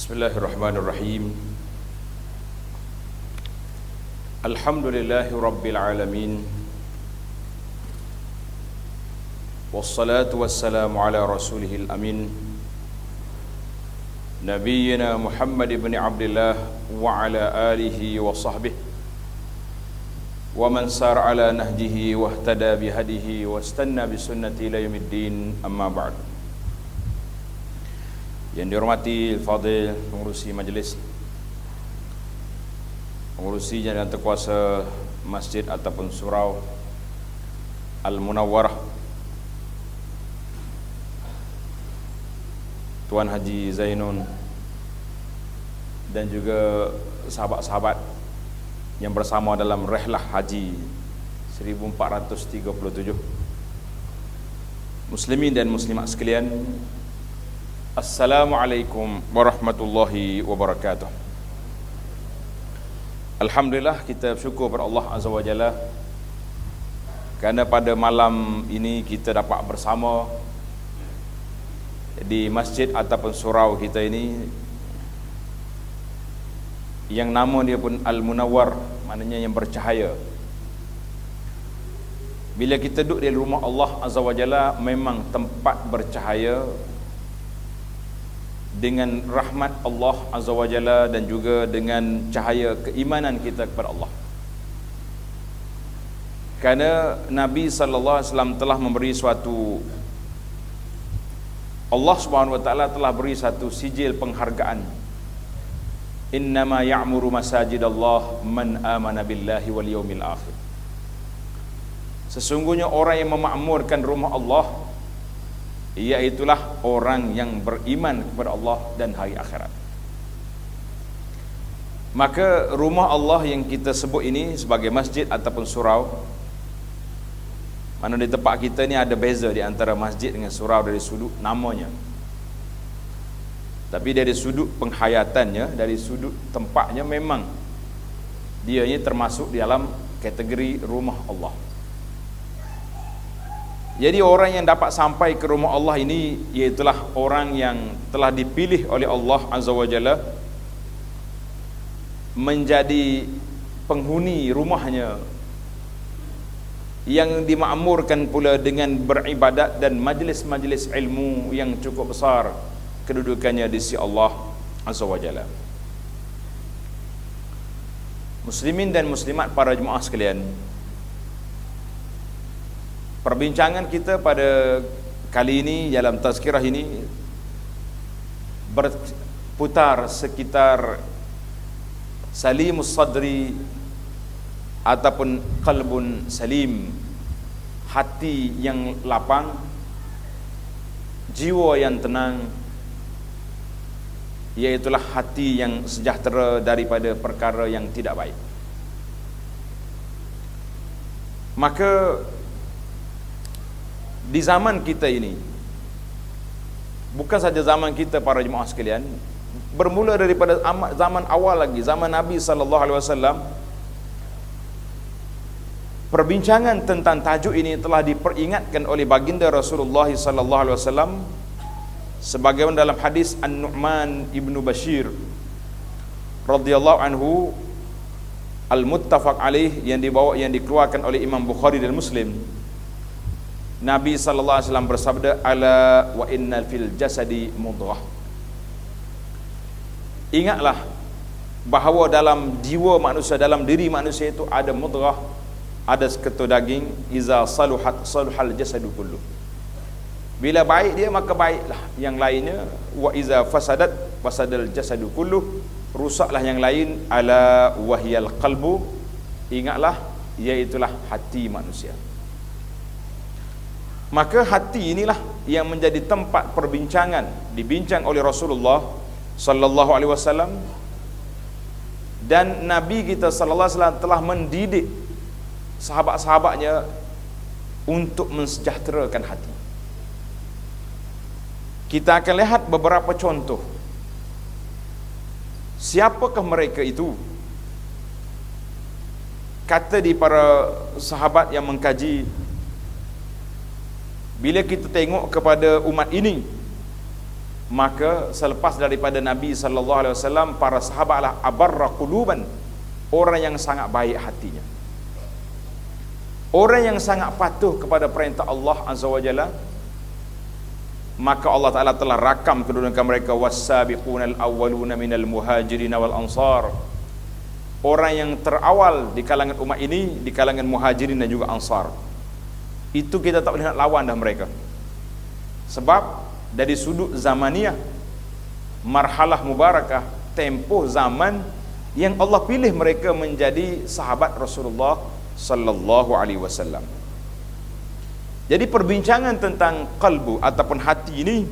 Bismillahirrahmanirrahim. Alhamdulillahi rabbil alamin. Wassalatu wassalamu ala rasulihil amin, Nabiyyina Muhammad ibn Abdullah wa ala alihi wa sahbihi wa man sar ala nahjihi wa ihtada bihadihi wa istanna bisunnati ila yaumiddin, amma ba'd. Yang dihormati Fadil pengurusi majlis, pengurusi dan terkuasa masjid ataupun surau Al-Munawwarah, Tuan Haji Zainun, dan juga sahabat-sahabat yang bersama dalam rehlah haji 1437. Muslimin dan muslimat sekalian, Assalamualaikum warahmatullahi wabarakatuh. Alhamdulillah, kita bersyukur kepada Allah Azza wa Jalla kerana pada malam ini kita dapat bersama di masjid ataupun surau kita ini yang nama dia pun Al-Munawwar, maknanya yang bercahaya. Bila kita duduk di rumah Allah Azza wa Jalla, memang tempat bercahaya dengan rahmat Allah Azza wa Jalla dan juga dengan cahaya keimanan kita kepada Allah. Kerana Nabi sallallahu alaihi wasallam telah memberi suatu, Allah Subhanahu wa taala telah beri satu sijil penghargaan. Innama ya'muru masajidallah man amana billahi wal yaumil akhir. Sesungguhnya orang yang memakmurkan rumah Allah, iaitulah orang yang beriman kepada Allah dan hari akhirat. Maka rumah Allah yang kita sebut ini sebagai masjid ataupun surau, mana di tempat kita ni ada beza di antara masjid dengan surau dari sudut namanya, tapi dari sudut penghayatannya, dari sudut tempatnya, memang dia ini termasuk di dalam kategori rumah Allah. Jadi orang yang dapat sampai ke rumah Allah ini, iaitulah orang yang telah dipilih oleh Allah Azza wa Jalla menjadi penghuni rumahnya, yang dimakmurkan pula dengan beribadat dan majlis-majlis ilmu yang cukup besar kedudukannya di sisi Allah Azza wa Jalla. Muslimin dan muslimat, para jemaah sekalian, perbincangan kita pada kali ini dalam tazkirah ini berputar sekitar salimus sadri ataupun qalbun salim, hati yang lapang, jiwa yang tenang, iaitulah hati yang sejahtera daripada perkara yang tidak baik. Maka di zaman kita ini, bukan saja zaman kita para jemaah sekalian, bermula daripada zaman awal lagi, zaman Nabi sallallahu alaihi wasallam, perbincangan tentang tajuk ini telah diperingatkan oleh baginda Rasulullah sallallahu alaihi wasallam, sebagaimana dalam hadis An-Nu'man ibnu Bashir radhiyallahu anhu al-muttafaq alaih, yang dikeluarkan oleh Imam Bukhari dan Muslim. Nabi sallallahu alaihi wasallam bersabda, ala wa innal fil jasadi mudghah. Ingatlah bahawa dalam jiwa manusia, dalam diri manusia itu ada mudghah, ada seketul daging. Iza saluhat saluhal jasadu kullu. Bila baik dia, maka baiklah yang lainnya. Wa iza fasadat fasadal jasadu kullu. Rusaklah yang lain. Ala wahyal qalbu. Ingatlah, iaitulah hati manusia. Maka hati inilah yang menjadi tempat perbincangan, dibincang oleh Rasulullah sallallahu alaihi wasallam, dan Nabi kita sallallahu alaihi wasallam telah mendidik sahabat-sahabatnya untuk mensejahterakan hati. Kita akan lihat beberapa contoh. Siapakah mereka itu? Kata di para sahabat yang mengkaji, bila kita tengok kepada umat ini, Maka selepas daripada Nabi sallallahu alaihi wasallam, para sahabatlah abarra quluban, orang yang sangat baik hatinya, orang yang sangat patuh kepada perintah Allah azza wa jalla. Maka Allah Ta'ala telah rakam kedudukan mereka, was-sabiqunal awwaluna minal muhajirin wal ansar, orang yang terawal di kalangan umat ini, di kalangan muhajirin dan juga ansar. Itu kita tak boleh nak lawan dah mereka. Sebab dari sudut zamaniyah, marhalah mubarakah, tempoh zaman yang Allah pilih mereka menjadi sahabat Rasulullah sallallahu alaihi wasallam. Jadi perbincangan tentang qalbu ataupun hati ini,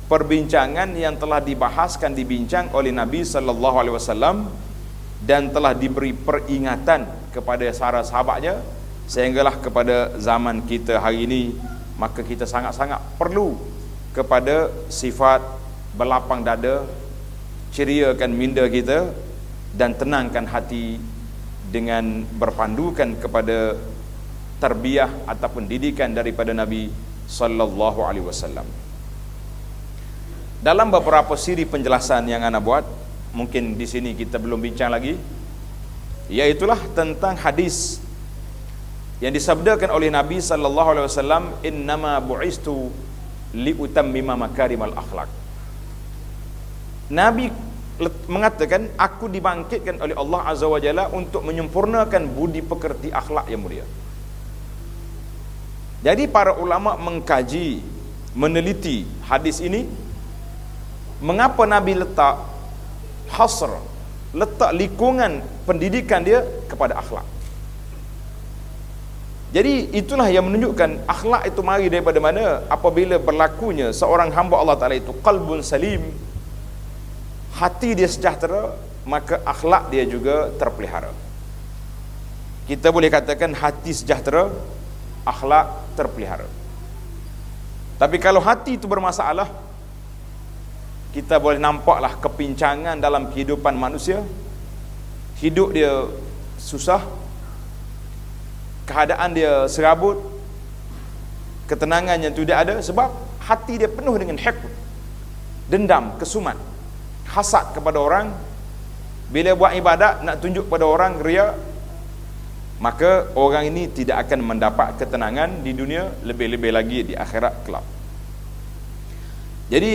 perbincangan yang telah dibahaskan, dibincang oleh Nabi sallallahu alaihi wasallam, dan telah diberi peringatan kepada para sahabatnya, sehinggalah kepada zaman kita hari ini, maka kita sangat-sangat perlu kepada sifat berlapang dada, ceriakan minda kita dan tenangkan hati dengan berpandukan kepada tarbiyah ataupun didikan daripada Nabi sallallahu alaihi wasallam. Dalam beberapa siri penjelasan yang ana buat, mungkin di sini kita belum bincang lagi, iaitulah tentang hadis yang disabdakan oleh Nabi sallallahu alaihi wasallam, innama bu'istu liutammima makarimal akhlak. Nabi mengatakan, aku dibangkitkan oleh Allah azza wa jalla untuk menyempurnakan budi pekerti akhlak yang mulia. Jadi para ulama mengkaji, meneliti hadis ini, mengapa Nabi letak hasr, letak lingkungan pendidikan dia kepada akhlak. Jadi itulah yang menunjukkan akhlak itu mari daripada mana? Apabila berlakunya seorang hamba Allah Ta'ala itu qalbun salim, hati dia sejahtera, maka akhlak dia juga terpelihara. Kita boleh katakan hati sejahtera, akhlak terpelihara. Tapi kalau hati itu bermasalah, kita boleh nampaklah kepincangan dalam kehidupan manusia. Hidup dia susah, keadaan dia serabut, ketenangan yang tidak ada, sebab hati dia penuh dengan hiqd, dendam, kesumat, hasad kepada orang. Bila buat ibadat nak tunjuk pada orang, riya, maka orang ini tidak akan mendapat ketenangan di dunia, lebih-lebih lagi di akhirat kelak. Jadi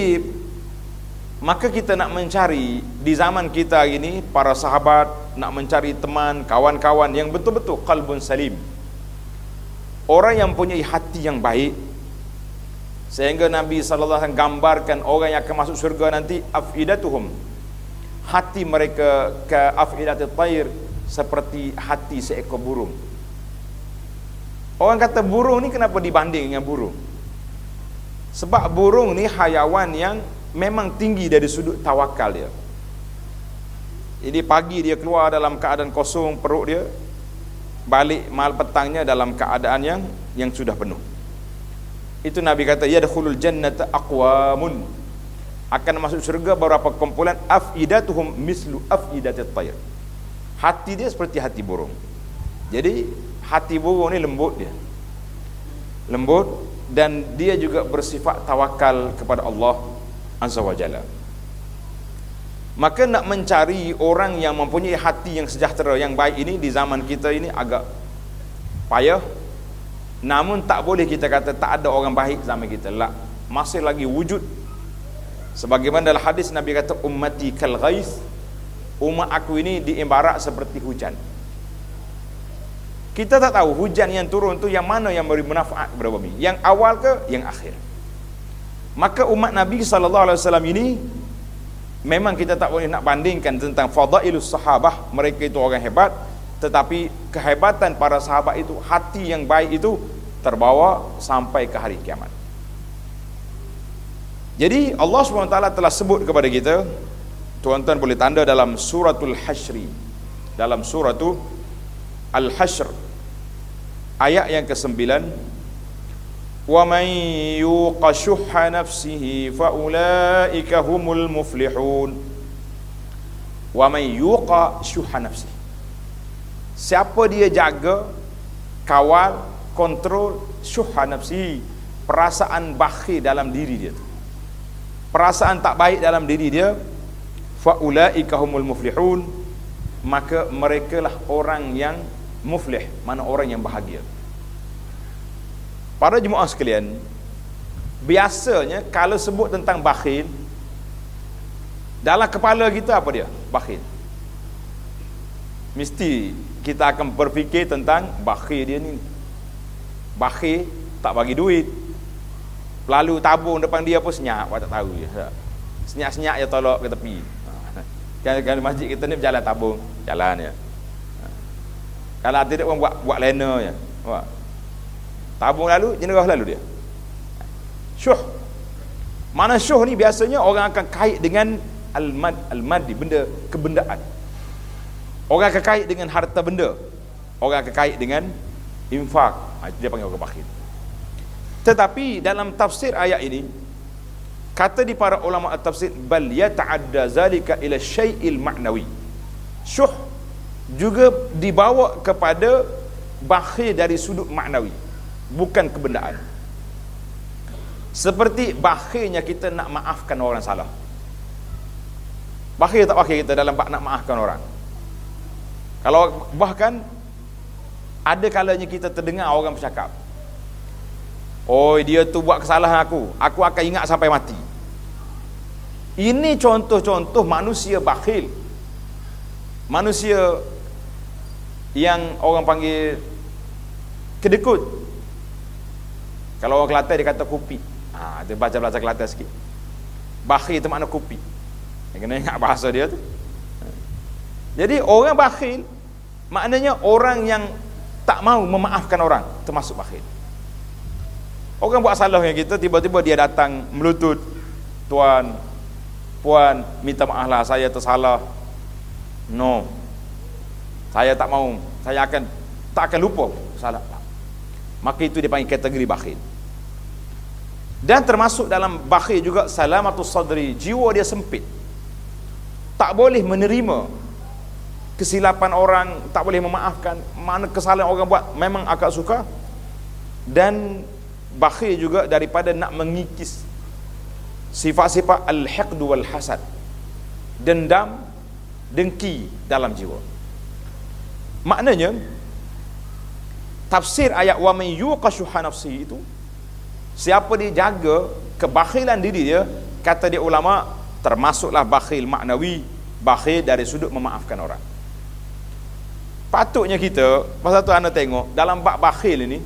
maka kita nak mencari di zaman kita ini, para sahabat nak mencari teman, kawan-kawan yang betul-betul qalbun salim, orang yang punya hati yang baik, sehingga Nabi sallallahu alaihi wasallam gambarkan orang yang akan masuk syurga nanti, afidatuhum, hati mereka ka afidatit tayr, seperti hati seekor burung. Orang kata burung ni kenapa dibanding dengan burung? Sebab burung ni hayawan yang memang tinggi dari sudut tawakal dia. Jadi pagi dia keluar dalam keadaan kosong perut dia, balik malam petangnya dalam keadaan yang sudah penuh. Itu Nabi kata, yadkhulul jannata aqwamun, akan masuk syurga beberapa kumpulan, afidatuhum mislu afidatit tayr, hati dia seperti hati burung. Jadi hati burung ni lembut, dia lembut, dan dia juga bersifat tawakal kepada Allah azza wa jalla. Maka nak mencari orang yang mempunyai hati yang sejahtera, yang baik ini di zaman kita ini agak payah. Namun tak boleh kita kata tak ada orang baik zaman kita. La, masih lagi wujud. Sebagaimana dalam hadis Nabi kata, ummati kal ghais, umat aku ini diibarat seperti hujan. Kita tak tahu hujan yang turun tu yang mana yang beri manfaat kepada bumi, yang awal ke yang akhir. Maka umat Nabi sallallahu alaihi wasallam ini memang kita tak boleh nak bandingkan tentang fadailus sahabah, mereka itu orang hebat, tetapi kehebatan para sahabat itu, hati yang baik itu terbawa sampai ke hari kiamat. Jadi Allah SWT telah sebut kepada kita, tuan-tuan boleh tanda dalam suratul Hasyri, dalam suratul Al-Hashr ayat yang ke-9, wa man yuqa syuhha nafsihi fa ulaika humul muflihun. Wa man yuqa syuhha nafsihi, siapa dia jaga, kawal, kontrol syuhha nafsihi, perasaan bakhil dalam diri dia tu. perasaan tak baik dalam diri dia, faulaika humul muflihun, maka merekalah orang yang muflih, mana orang yang bahagia. Para jemaah sekalian, biasanya kalau sebut tentang bakhil, dalam kepala kita apa dia? Bakhil. Mesti kita akan berfikir tentang bakhil dia ni. Bakhil tak bagi duit, lalu tabung depan dia pun senyap, awak tak tahu je. Senyap-senyap je tolak ke tepi. Kalau masjid kita ni berjalan tabung, jalan je. Kalau tidak pun buat lena je. Tabung lalu, jenerah lalu dia. Syuh. Mana syuh ni biasanya orang akan kait dengan al-maddi, benda kebendaan. Orang akan kait dengan harta benda. Orang akan kait dengan infak. Itu dia panggil orang bakhil. Tetapi dalam tafsir ayat ini, kata di para ulama tafsir, bal yata'adda zalika ila syai'il ma'nawi. Syuh juga dibawa kepada bakhil dari sudut maknawi, bukan kebendaan. Seperti bakhilnya kita nak maafkan orang salah. Bakhil tak bakhil kita dalam nak maafkan orang? Kalau bahkan ada kalanya kita terdengar orang bercakap, oh dia tu buat kesalahan aku akan ingat sampai mati. Ini contoh-contoh manusia bakhil, manusia yang orang panggil kedekut. Kalau orang Kelantan dia kata kupi. Dia baca bahasa Kelantan sikit. Bakhil itu makna kupi. Kena ingat bahasa dia tu. Jadi orang bakhil maknanya orang yang tak mau memaafkan orang, termasuk bakhil. Orang buat salah dengan kita, tiba-tiba dia datang melutut, tuan, puan, minta maaf lah, saya tersalah. No, saya tak mau, saya tak akan lupa salah. Maka itu dipanggil kategori bakhil. Dan termasuk dalam bakhil juga salamatus sadri, jiwa dia sempit, tak boleh menerima kesilapan orang, tak boleh memaafkan. Mana kesalahan orang buat memang agak suka. Dan bakhil juga daripada nak mengikis sifat-sifat al-hiqd wal hasad, dendam, dengki dalam jiwa. Maknanya tafsir ayat wa man yuqashuha nafsihi itu, siapa dia jaga kebakhilan diri dia, kata dia ulama, termasuklah bakhil maknawi, bakhil dari sudut memaafkan orang. Patutnya kita, pasal tu anda tengok dalam bab bakhil ini,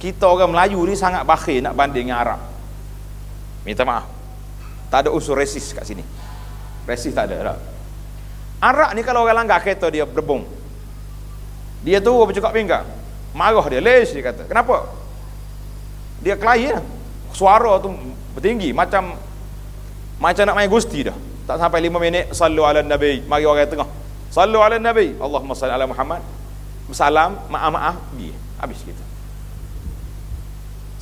kita orang Melayu ni sangat bakhil nak banding dengan Arab. Minta maaf, tak ada unsur resis kat sini. Resis tak ada. Arab ni kalau orang langgar kereta dia berbong, dia tu bercakap pinggang, marah dia, lesh dia kata. Kenapa? Dia kelahi lah. Suara tu bertinggi macam nak main gusti dah. Tak sampai 5 minit, sallu ala nabi, mari orang tengah, sallu ala nabi, Allahumma salli ala Muhammad, salam, maaf pergi, habis kita.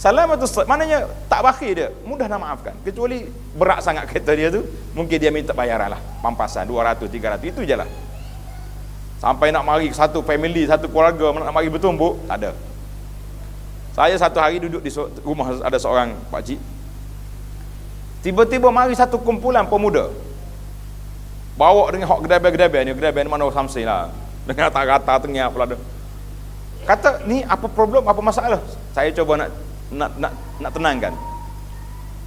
Salamatus, maknanya tak bakhil dia, mudah nak maafkan. Kecuali berat sangat kereta dia tu, mungkin dia minta bayaran lah, pampasan 200, 300, itu je lah. Sampai nak mari satu family, satu keluarga nak mari bertumbuk, tak ada. Saya satu hari duduk di rumah ada seorang pakcik, tiba-tiba mari satu kumpulan pemuda, bawa dengan hok gedai-gedai ni, gedai ni mana orang Samsung lah, dengan rata-rata tengah pula ada. Kata, ni apa problem, apa masalah? Saya cuba nak tenangkan.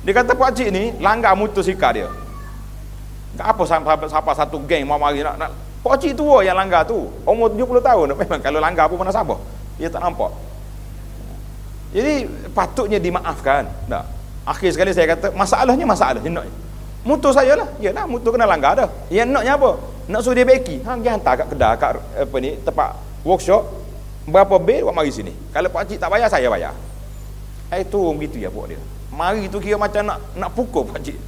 Dia kata pakcik ni langgar motosikal dia. Tak apa sampai satu geng mau mari nak pakcik tua yang langgar tu, umur 70 tahun. Memang kalau langgar pun mana sabar, dia tak nampak. Jadi patutnya dimaafkan. Tak. Akhir sekali saya kata, masalah nak motor saya lah. Yalah, motor kena langgar dah. Yang naknya apa? Nak suruh dia beki. Dia hantar kat kedai, kat apa ni, tempat workshop. Berapa bil buat mari sini. Kalau pakcik tak bayar, saya bayar. Itu begitu ya buat dia. Mari tu kira macam nak pukul pakcik.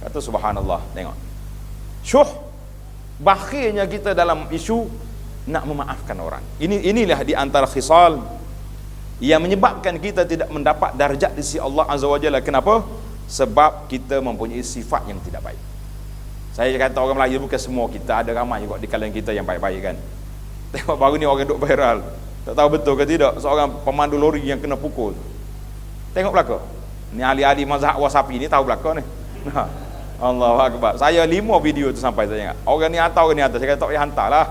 Kata subhanallah, tengok. Syuh, bakhilnya kita dalam isu nak memaafkan orang. Inilah di antara khisal yang menyebabkan kita tidak mendapat darjat di sisi Allah Azza wa Jalla. Kenapa? Sebab kita mempunyai sifat yang tidak baik. Saya kata orang Melayu bukan semua, kita ada ramai juga di kalangan kita yang baik-baik kan. Tengok baru ni orang duk viral, tak tahu betul ke tidak, seorang pemandu lori yang kena pukul. Tengok belakang ni, ahli-ahli mazhab wasapi ni tahu belakang ni. Nah, Allahu Akbar. Saya 5 video tu sampai saya ingat. Orang ni hantar, orang ni hantar. Saya kata tak payah hantarlah.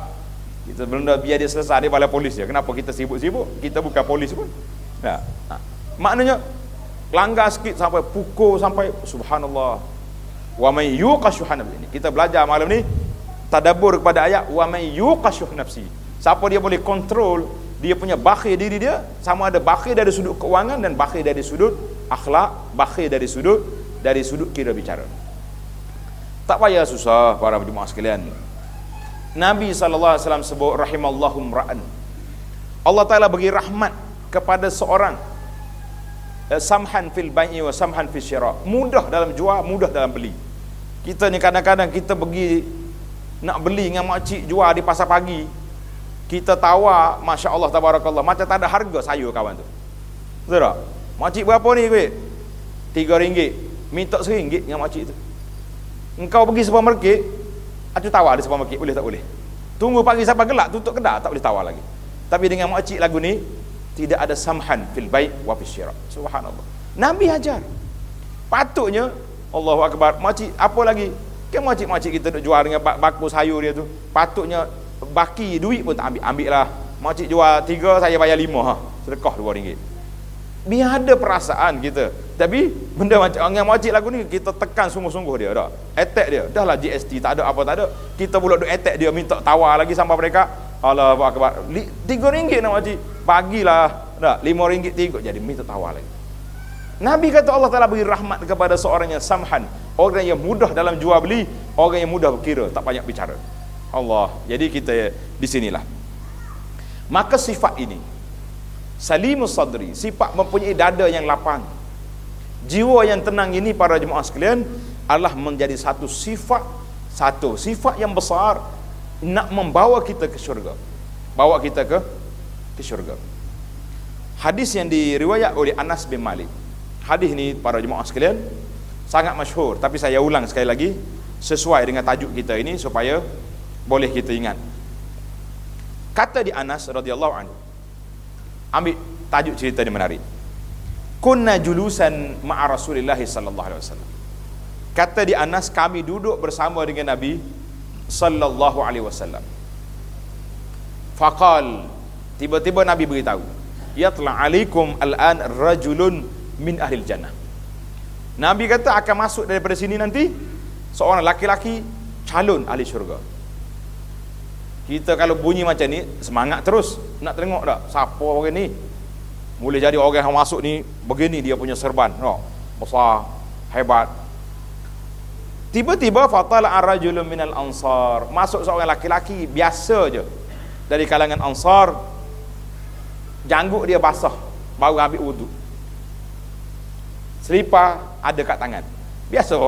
Kita belum dah biar dia selesai dia bala polis je. Kenapa kita sibuk-sibuk? Kita bukan polis pun. Nah, maknanya langgar sikit sampai pukul sampai subhanallah. Wa may yuqashuha nafsi. Kita belajar malam ni tadabbur kepada ayat wa may yuqashuha nafsi. Siapa dia boleh kontrol dia punya bakhil diri dia, sama ada bakhil dari sudut keuangan dan bakhil dari sudut akhlak, bakhil dari sudut kira bicara. Tak payah susah para jemaah sekalian. Nabi SAW sebut rahimallahu ra'an. Allah Ta'ala bagi rahmat kepada seorang samhan fil bai'i wa samhan fil syira. Mudah dalam jual, mudah dalam beli. Kita ni kadang-kadang kita pergi nak beli dengan makcik jual di pasar pagi, kita tawar, Masya Allah tabarakallah, macam tak ada harga sayur kawan tu. Betul tak? Makcik berapa ni weh? RM3, minta RM1 dengan makcik tu. Engkau pergi supermarket, aku tawar di supermarket, boleh tak boleh? Tunggu pagi sampai gelap, tutup kedai, tak boleh tawar lagi. Tapi dengan makcik lagu ni tidak ada samhan fil bai' wa fil syira. Subhanallah. Nabi ajar. Patutnya Allahu Akbar, makcik apa lagi? Kan makcik-makcik kita duk jual dengan baku sayur dia tu. Patutnya baki duit pun tak ambil lah. Makcik jual 3, saya bayar 5 ha. Sedekah RM2. Biar ada perasaan kita. Tapi benda macam dengan makcik lagu ni kita tekan sungguh-sungguh dia dah. Attack dia. Dah lah GST tak ada apa tak ada. Kita pula duk attack dia, minta tawar lagi sampai mereka. Allahu Akbar. RM3 nak makcik. Bagilah dah RM5 3 jadi minta tawar lagi. Nabi kata Allah Ta'ala beri rahmat kepada seorang yang samhan, orang yang mudah dalam jual beli, orang yang mudah berkira, tak banyak bicara. Allah. Jadi kita di sinilah. Maka sifat ini salimus sadri, sifat mempunyai dada yang lapang, jiwa yang tenang ini para jemaah sekalian adalah menjadi satu sifat yang besar nak membawa kita ke syurga. Bawa kita ke syurga. Hadis yang diriwayat oleh Anas bin Malik. Hadis ni para jemaah sekalian sangat masyhur, tapi saya ulang sekali lagi sesuai dengan tajuk kita ini supaya boleh kita ingat. Kata di Anas radhiyallahu anhu. Ambil tajuk cerita ni menarik. Kunna julusan ma'a Rasulillah sallallahu alaihi wasallam. Kata di Anas, kami duduk bersama dengan Nabi sallallahu alaihi wasallam. Faqal, tiba-tiba Nabi beritahu, yatla alaikum al'an rajulun min ahlil jannah. Nabi kata akan masuk daripada sini nanti seorang laki-laki calon ahli syurga. Kita kalau bunyi macam ni semangat terus nak tengok dah siapa orang ni. Boleh jadi orang yang masuk ni begini dia punya serban, besar, hebat. Tiba-tiba fatala ar-rajulun minal ansar, masuk seorang laki-laki biasa je dari kalangan ansar, janggut dia basah, baru ambil wuduk. Selipar ada kat tangan. Biasa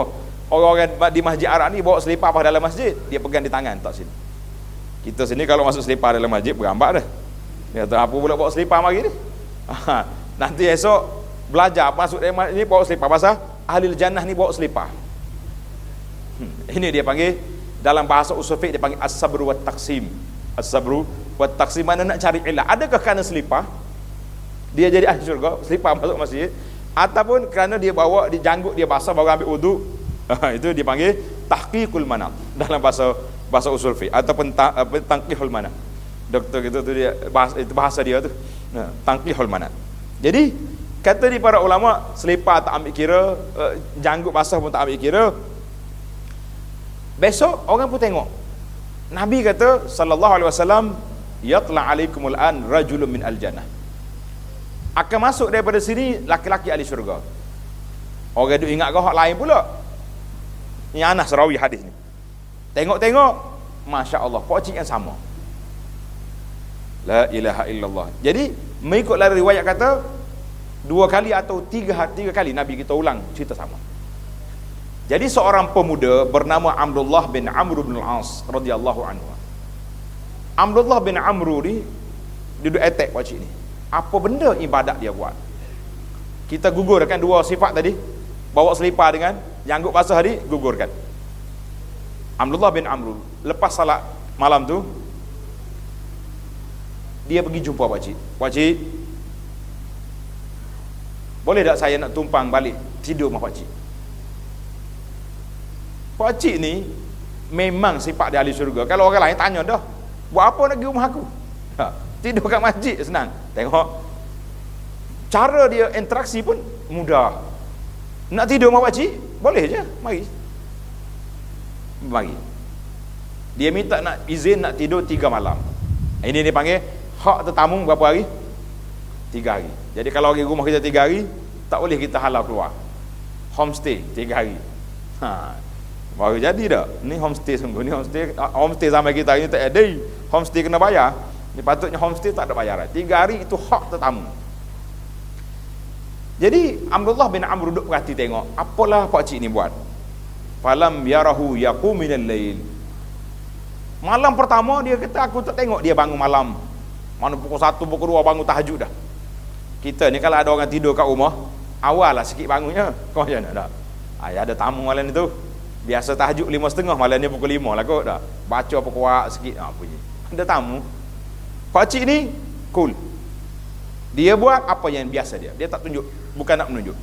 orang-orang di masjid Arab ni bawa selipar pada dalam masjid, dia pegang di tangan tak sini. Kita sini kalau masuk selipar dalam masjid berambak dah. Dia kata apa pula bawa selipar mari ni? Nanti esok belajar masuk dalam masjid ni bawa selipar, pasal ahli jannah ni bawa selipar. Ini dia panggil dalam bahasa usul fiqh dia panggil as-sabru wat taqsim. As-sabru wat taqsim, mana nak cari ilah. Adakah kerana selipar dia jadi ahli syurga, selipar masuk masjid, ataupun kerana dia bawa di janggut dia basah baru ambil wuduk? Itu dipanggil tahqiqul manat dalam bahasa usul fiqh, ataupun tanqihul manat. Doktor gitu tu dia bahasa dia tu. Tanqihul manat. Jadi kata di para ulama, selipar tak ambil kira, janggut basah pun tak ambil kira. Besok orang pun tengok. Nabi kata sallallahu alaihi wasallam, yatla alaikumul an rajulun min al-jannah. Akan masuk daripada sini laki-laki ahli syurga. Orang duk ingat kau hak lain pula. Ni Anas rawi hadis ni. Tengok-tengok, masya-Allah, pocik yang sama. La ilaha illallah. Jadi mengikutlah riwayat kata 2 kali atau 3 kali Nabi kita ulang cerita sama. Jadi seorang pemuda bernama Abdullah bin Amr bin al-As radhiyallahu anhu. Abdullah bin Amr ni duduk attack pocik ni. Apa benda ibadat dia buat? Kita gugurkan 2 sifat tadi. Bawa selipar dengan janggut basah tadi, gugurkan. Abdullah bin Amr lepas salat malam tu dia pergi jumpa pakcik. Pakcik, boleh tak saya nak tumpang balik tidur sama pakcik? Pak cik ni memang sifat dia ahli syurga. Kalau orang lain tanya dah, buat apa nak pergi rumah aku? Tidur kat masjid senang. Tengok cara dia interaksi pun mudah. Nak tidur rumah pak cik, boleh je, mari. Dia minta nak izin nak tidur 3 malam. Ini dia panggil hak tetamu berapa hari? 3 hari. Jadi kalau pergi rumah kita 3 hari, tak boleh kita halau keluar. Homestay 3 hari. Baru jadi dah. Ni homestay sungguh. Ni homestay zaman kita ni tak ada. Homestay kena bayar. Ni patutnya homestay tak ada bayaran. 3 hari itu hak tetamu. Jadi Abdullah bin Amr duduk perhati tengok, apalah pak cik ni buat. Falam yarahu yaqum minal lail. Malam pertama dia kata aku tak tengok dia bangun malam. Mana pukul 1, pukul 2 bangun tahajud dah. Kita ni kalau ada orang tidur kat rumah, awal lah sikit bangunnya. Kau macam mana dah? Ada tamu malam itu. Biasa tahajud 5.30, malam ni pukul 5 lah kot dah. Baca apa kuat sikit, bunyi. Ada tamu. Pak cik ni cool. Dia buat apa yang biasa dia. Dia tak tunjuk, bukan nak menunjuk.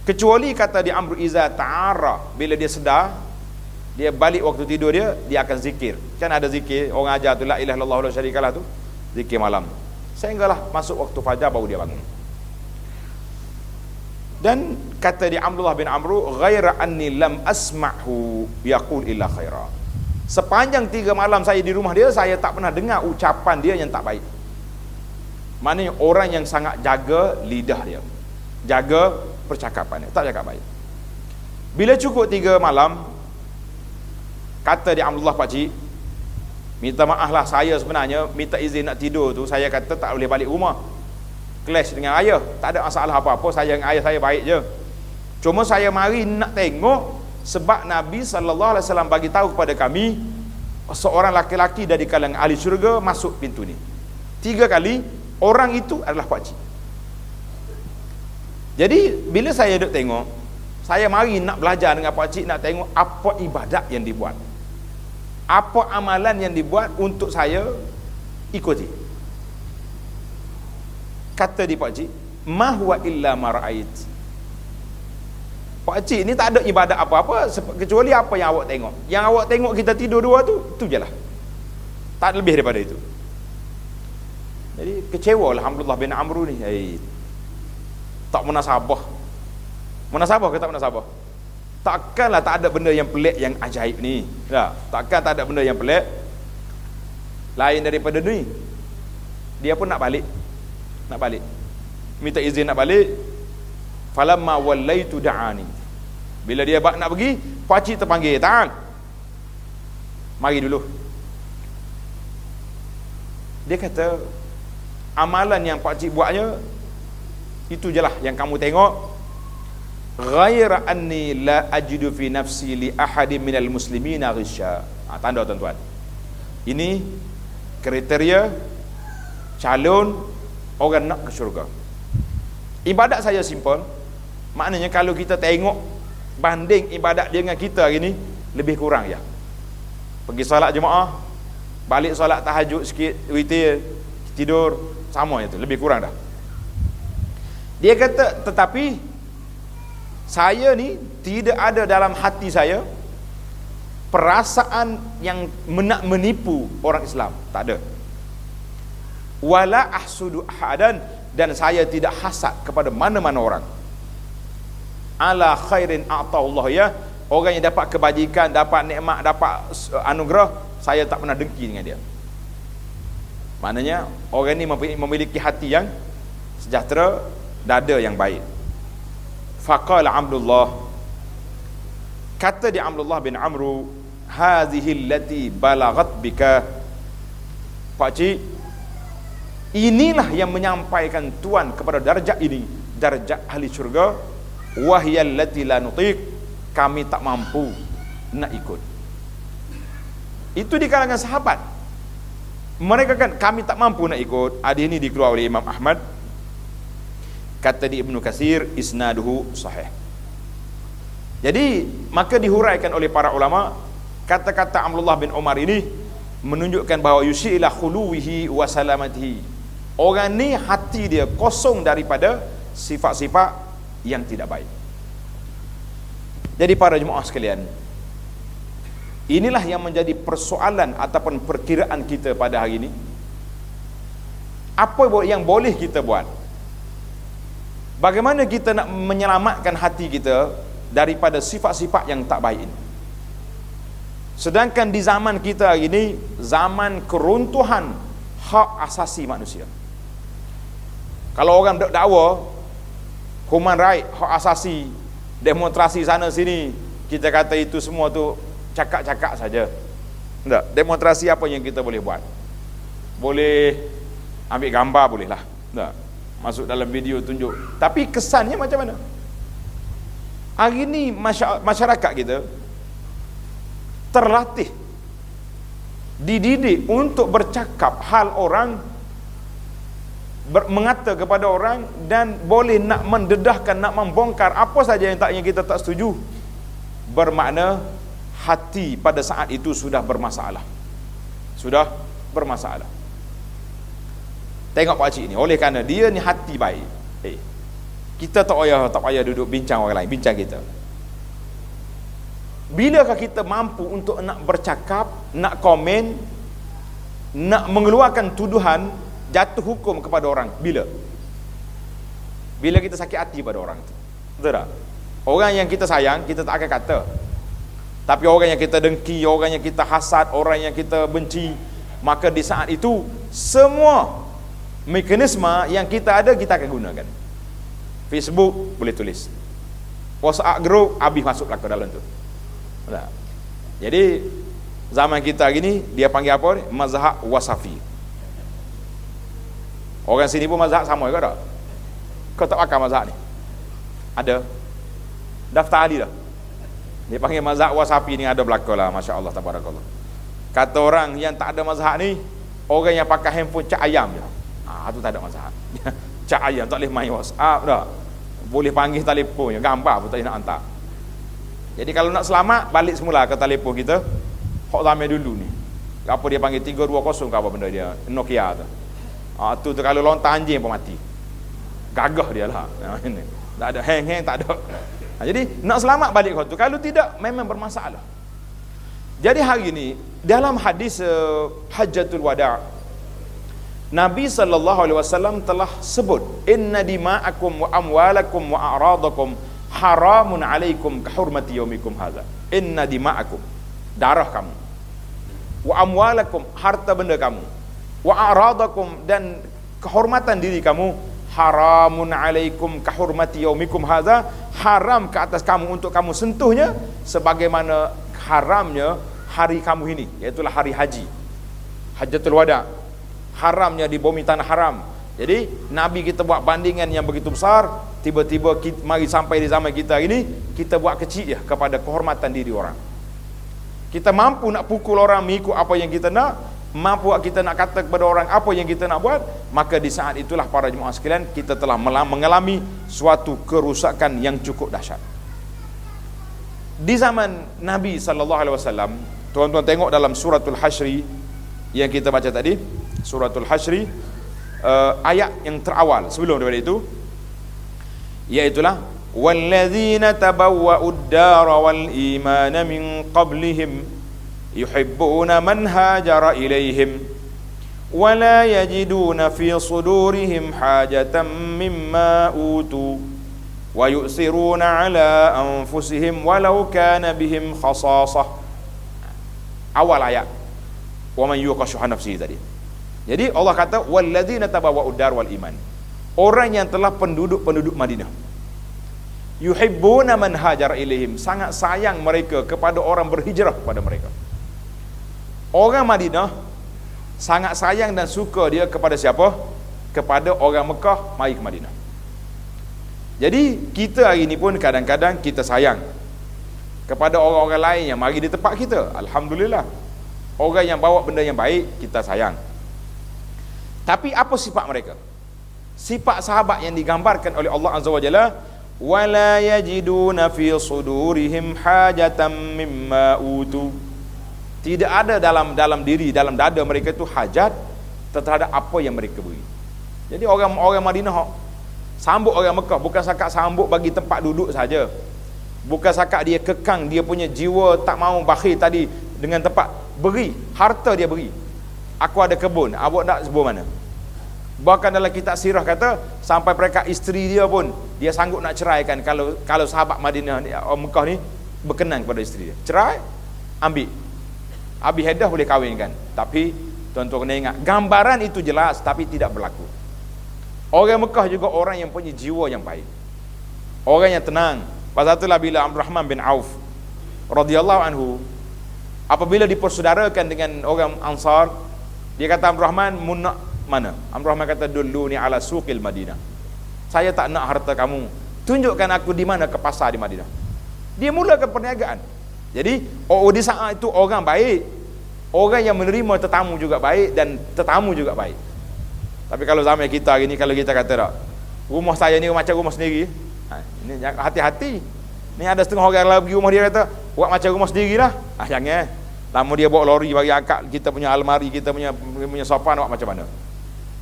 Kecuali kata dia Amru iza ta'ara, bila dia sedar, dia balik waktu tidur dia akan zikir. Kan ada zikir orang ajar tu, la ilaha illallah la syarikalah tu, zikir malam. Sehinggalah masuk waktu fajar baru dia bangun. Dan kata dia Abdullah bin Amru, ghaira anni lam asma'hu yaqul illa khaira. Sepanjang 3 malam saya di rumah dia, saya tak pernah dengar ucapan dia yang tak baik. Maknanya orang yang sangat jaga lidah dia, jaga percakapan dia, tak cakap baik. Bila cukup 3 malam, kata dia Abdullah, pakcik, minta maaf lah, saya sebenarnya minta izin nak tidur tu, saya kata tak boleh balik rumah, clash dengan ayah. Tak ada masalah apa-apa, saya dengan ayah saya baik je. Cuma saya mari nak tengok, sebab Nabi SAW bagi tahu kepada kami, seorang laki-laki dari kalangan ahli syurga masuk pintu ni 3 kali. Orang itu adalah pakcik. Jadi bila saya duduk tengok, saya mari nak belajar dengan pakcik, nak tengok apa ibadat yang dibuat, apa amalan yang dibuat untuk saya ikuti. Kata di pakcik, ma huwa illa ma ra'ait. Pakcik ni tak ada ibadat apa-apa kecuali apa yang awak tengok. Yang awak tengok kita tidur 2 tu je lah, tak lebih daripada itu. Jadi kecewa lah Abdullah bin Amr ni. Tak munasabah. Munasabah ke tak munasabah? Takkanlah tak ada benda yang pelik, yang ajaib ni. Takkan tak ada benda yang pelik lain daripada ni. Dia pun nak balik. Minta izin nak balik. Falamma wallaitu da'ani. Bila dia nak pergi, pakcik terpanggil, "Ta'al. Mari dulu." Dia kata, amalan yang pakcik buatnya itu je lah yang kamu tengok. Ghaira anni la ajidu fi nafsi li ahadin minal muslimina ghisya. Tanda tuan-tuan, ini kriteria calon orang nak ke syurga. Ibadat saya simple. Maknanya kalau kita tengok banding ibadat dia dengan kita hari ni, lebih kurang je. Pergi solat jemaah, balik solat tahajud sikit, witir, tidur, sama itu, lebih kurang dah. Dia kata, tetapi saya ni tidak ada dalam hati saya perasaan yang nak menipu orang Islam, tak ada. Wala ahsudu ahadan, dan saya tidak hasad kepada mana-mana orang. Ala khairin a'ta'ullah, ya, orang yang dapat kebajikan, dapat nikmat, dapat anugerah, saya tak pernah dengki dengan dia. Maknanya orang ni memiliki hati yang sejahtera, dada yang baik. Faqala Abdullah, kata dia Abdullah bin Amru, hadhihi allati balaghat bika. Pakcik, inilah yang menyampaikan tuan kepada darjat ini, darjat ahli syurga. Wahyal lati la nutiq, kami tak mampu nak ikut. Itu di kalangan sahabat. Mereka kan, kami tak mampu nak ikut. Hadis ini dikeluarkan oleh Imam Ahmad. Kata di Ibnu Katsir, isnaduhu sahih. Jadi maka dihuraikan oleh para ulama, kata-kata Abdullah bin Umar ini menunjukkan bahawa yusyila khuluwihi wa salamatihi. Orang ni hati dia kosong daripada sifat-sifat yang tidak baik. Jadi para jemaah sekalian, inilah yang menjadi persoalan ataupun perkiraan kita pada hari ini. Apa yang boleh kita buat? Bagaimana kita nak menyelamatkan hati kita daripada sifat-sifat yang tak baik ini? Sedangkan di zaman kita hari ini, zaman keruntuhan hak asasi manusia. Kalau orang dakwa human right, hak asasi, demonstrasi sana sini, kita kata itu semua tu cakap-cakap saja. Tak, demonstrasi apa yang kita boleh buat? Boleh ambil gambar, boleh lah. Tak, masuk dalam video tunjuk. Tapi kesannya macam mana? Hari ini masyarakat kita terlatih, dididik untuk bercakap hal orang, mengata kepada orang, dan boleh nak mendedahkan, nak membongkar apa saja yang kita tak setuju. Bermakna hati pada saat itu sudah bermasalah. Sudah bermasalah. Tengok pakcik ni, oleh kerana dia ni hati baik, kita tak payah duduk bincang orang lain, bincang kita. Bilakah kita mampu untuk nak bercakap, nak komen, nak mengeluarkan tuduhan, jatuh hukum kepada orang? Bila kita sakit hati pada orang tu. Betul tak? Orang yang kita sayang, kita tak akan kata. Tapi orang yang kita dengki, orang yang kita hasad, orang yang kita benci, maka di saat itu semua mekanisme yang kita ada, kita akan gunakan. Facebook boleh tulis, WhatsApp group habis masuklah ke dalam tu. Tak. Jadi zaman kita gini, dia panggil apa ni? Mazhab wasafi. Orang sini pun mazhab sama ke tak? Kau tak pakai mazhab ni? Ada daftar ahli dah. Dia panggil mazhab wasafi ni, ada belaka lah, Masya Allah, tabarakallah. Kata orang yang tak ada mazhab ni, orang yang pakai handphone cak ayam je. Tu tak ada mazhab. Cak ayam, tak boleh main WhatsApp dah. Boleh panggil telefon je, gambar pun tak boleh nak hantar. Jadi kalau nak selamat, balik semula ke telefon kita. Hak zaman dulu ni, apa dia panggil 320 ke apa benda dia, Nokia tu. Tu kalau lontar anjing pun mati. Gagah dia lah. Tak ada hang tak ada. Jadi nak selamat balik kau tu. Kalau tidak, memang bermasalah. Jadi hari ini dalam hadis Hajjatul Wada', Nabi SAW telah sebut, inna dima'akum wa amwalakum wa a'radakum haramun alaikum kahurmati yaumikum hadza. Inna dima'akum, darah kamu, wa amwalakum, harta benda kamu, wa a'radakum, dan kehormatan diri kamu, haramun alaikum kahurmati yaumikum hadza, haram ke atas kamu untuk kamu sentuhnya sebagaimana haramnya hari kamu ini, iaitulah hari haji, Hajjatul Wada'. Haramnya di bumi tanah haram. Jadi Nabi kita buat bandingan yang begitu besar, tiba-tiba mari sampai di zaman kita ini, kita buat kecil ya kepada kehormatan diri orang. Kita mampu nak pukul orang mengikut apa yang kita nak, mampu kita nak kata kepada orang apa yang kita nak buat, maka di saat itulah para jemaah sekalian, kita telah mengalami suatu kerusakan yang cukup dahsyat. Di zaman Nabi SAW, tuan-tuan tengok dalam suratul Hasyri yang kita baca tadi, suratul Hasyri, ayat yang terawal sebelum daripada itu, iaitulah walladzina tabawwa'ud dara wal imana min qablihim yuhibbuna man hajara ilaihim wa la yajiduna fi sudurihim hajatan mimma utu wa yu'siruna ala anfusihim walau kana bihim khasasah. Awal ayat wa man yuqa syuha nafsihi tadi. Jadi Allah kata walladzina tabawwa'ud dar wal iman, orang yang telah penduduk Madinah, yuhibbuna man hajara ilaihim, sangat sayang mereka kepada orang berhijrah kepada mereka. Orang Madinah sangat sayang dan suka dia kepada siapa? Kepada orang Mekah mari ke Madinah. Jadi kita hari ini pun kadang-kadang kita sayang kepada orang-orang lain yang mari di tempat kita. Alhamdulillah, orang yang bawa benda yang baik kita sayang. Tapi apa sifat mereka? Sifat sahabat yang digambarkan oleh Allah Azza wa Jalla, wala yajiduna fi sudurihim hajatan mimma utu. Tidak ada dalam dada mereka itu hajat terhadap apa yang mereka beri. Jadi orang Madinah sambut orang Mekah bukan sakat sambut bagi tempat duduk saja, Bukan sakat dia kekang dia punya jiwa tak mau bakhil tadi dengan tempat beri, harta dia beri. Aku ada kebun, awak nak sebut mana? Bahkan dalam kitab sirah kata sampai mereka isteri dia pun dia sanggup nak ceraikan kalau sahabat Madinah ni, Mekah ni berkenan kepada isteri dia. Cerai, ambil. Abi Haidah boleh kahwinkan. Tapi tuan-tuan kena ingat, gambaran itu jelas tapi tidak berlaku. Orang Mekah juga orang yang punya jiwa yang baik. Orang yang tenang. Pasal itulah bila Abdul Rahman bin Auf radhiyallahu anhu apabila dipersaudarakan dengan orang Ansar, dia kata, Abdul Rahman, mun nak mana? Abdul Rahman kata, dulluni ala suqil Madinah. Saya tak nak harta kamu. Tunjukkan aku di mana ke pasar di Madinah. Dia mulakan perniagaan. Jadi, di saat itu orang baik, orang yang menerima tetamu juga baik dan tetamu juga baik. Tapi kalau zaman kita hari ni, kalau kita kata tak, rumah saya ni macam rumah sendiri, ini hati-hati. Ni ada setengah orang lagi rumah dia kata, buat macam rumah sendirilah. Jangan. Lama dia bawa lori bagi akak kita punya almari, kita punya sofa, nak buat macam mana?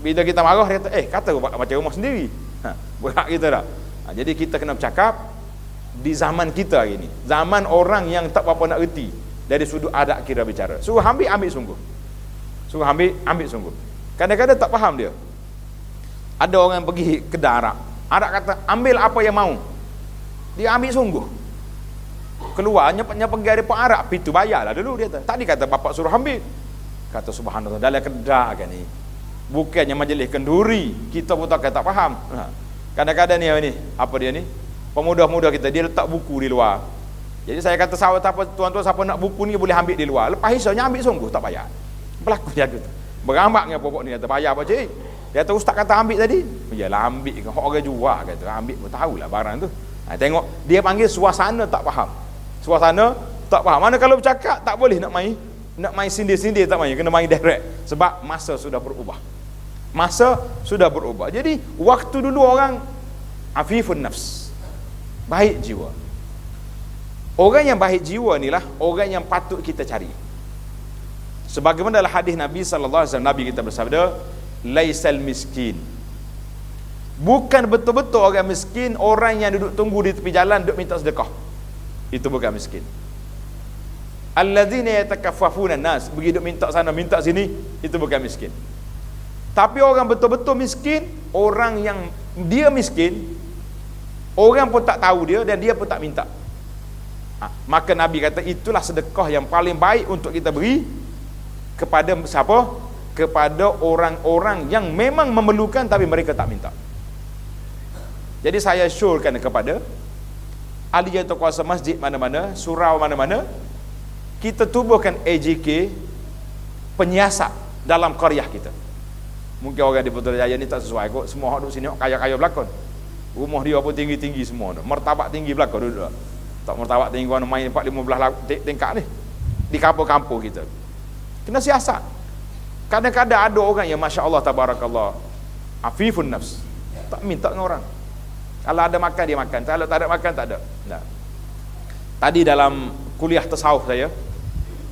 Bila kita marah dia kata, kata buat macam rumah sendiri. Berat kita tak? Jadi kita kena bercakap di zaman kita hari ni, zaman orang yang tak apa-apa nak reti dari sudut adab kira bicara. Suruh ambil sungguh. Suruh ambil sungguh. Kadang-kadang tak faham dia. Ada orang pergi kedai Arab. Arab kata, ambil apa yang mau. Dia ambil sungguh. Keluarnya pergi dari Pak Arab, itu bayarlah dulu dia kata. Tadi kata bapak suruh ambil. Kata subhanallah, dalam kedai kan ni. Bukannya majlis kenduri, kita pun tak faham. Kadang-kadang ni apa dia ni? Pemuda-pemuda kita dia letak buku di luar. Jadi saya kata sahabat apa tuan-tuan siapa nak buku ni boleh ambil di luar. Lepas hisapnya ambil sungguh tak bayar. Berlaku dia gitu. Berambaknya pokok ni kata bayar apa cik? Dia kata ustaz kata ambil tadi. Yalah ambil ke hak orang jual kata ambil pun tahulah barang tu. Tengok dia panggil suasana tak faham. Suasana tak faham. Mana kalau bercakap tak boleh nak main sindir-sindir tak main, kena main direct sebab masa sudah berubah. Masa sudah berubah. Jadi waktu dulu orang afifun nafs, baik jiwa. Orang yang baik jiwa inilah orang yang patut kita cari. Sebagaimana dalam hadis Nabi sallallahu alaihi wasallam, Nabi kita bersabda, laisal miskin, bukan betul-betul orang miskin orang yang duduk tunggu di tepi jalan duduk minta sedekah. Itu bukan miskin. Alladzina yatakaffafuna nas, pergi duduk minta sana minta sini, itu bukan miskin. Tapi orang betul-betul miskin, orang yang dia miskin, orang pun tak tahu dia dan dia pun tak minta. Maka Nabi kata itulah sedekah yang paling baik untuk kita beri kepada siapa? Kepada orang-orang yang memang memerlukan tapi mereka tak minta. Jadi saya syorkan kepada ahli atau kuasa masjid mana-mana, surau mana-mana, kita tubuhkan AJK penyiasat dalam qaryah kita. Mungkin orang di Putrajaya ni tak sesuai kot, semua orang duduk sini kaya-kaya belakon. Rumah dia apa tinggi-tinggi semua, martabat tinggi belakon duduk. Tak martabat tinggi orang main 4-15 tingkat ni di kampung-kampung kita. Kena siasat. Kadang-kadang ada orang yang masya-Allah tabarakallah afifun nafs, tak minta dengan orang. Kalau ada makan dia makan, kalau tak ada makan tak ada. Nah. Tadi dalam kuliah tasawuf saya,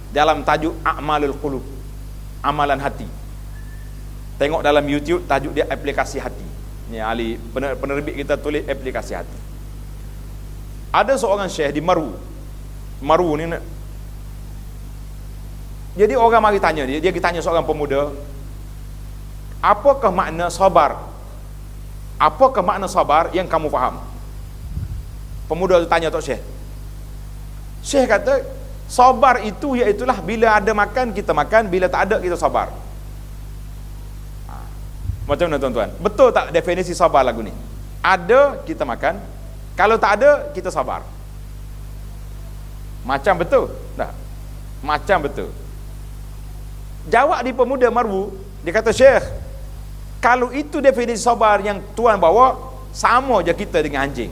dalam tajuk a'malul qulub, amalan hati. Tengok dalam YouTube tajuk dia aplikasi hati. Ni ahli penerbit kita tulis aplikasi hati. Ada seorang syekh di Maru. Maru ni nak. Jadi orang mari tanya dia tanya seorang pemuda, apakah makna sabar? Apakah makna sabar yang kamu faham? Pemuda tu tanya Tok Syekh. Syekh kata, sabar itu iaitulah bila ada makan kita makan, bila tak ada kita sabar. Macam mana tuan-tuan? Betul tak definisi sabar lagu ni? Ada kita makan, kalau tak ada kita sabar. Macam betul? Tak? Macam betul. Jawab di pemuda Marwu, dia kata, Syekh, kalau itu definisi sabar yang tuan bawa, sama je kita dengan anjing.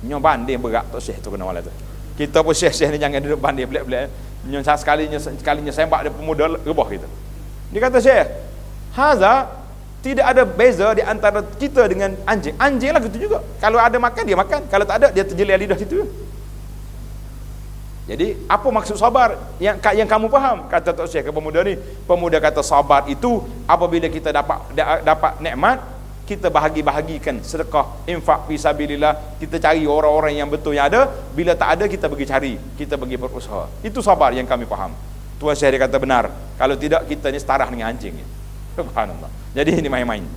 Nyo banding berat Tok Syekh tu kena malam tu. Kita pun syekh-syekh ni jangan duduk banding belak-belak. Nyo sekalinya sembak dia pemuda rebah kita. Dia kata, Syekh, haza tidak ada beza di antara kita dengan anjing. Anjing lah gitu juga. Kalau ada makan dia makan, kalau tak ada dia terjelir lidah situ. Jadi apa maksud sabar yang kamu faham? Kata Tok Syekh ke pemuda ni. Pemuda kata sabar itu apabila kita dapat nikmat, kita bahagi-bahagikan sedekah, infak fisabilillah, kita cari orang-orang yang betul yang ada, bila tak ada kita pergi cari, kita pergi berusaha. Itu sabar yang kami faham. Tuan Syekh kata benar, kalau tidak kita ni setara dengan anjing. Subhanallah. Jadi ini main-main.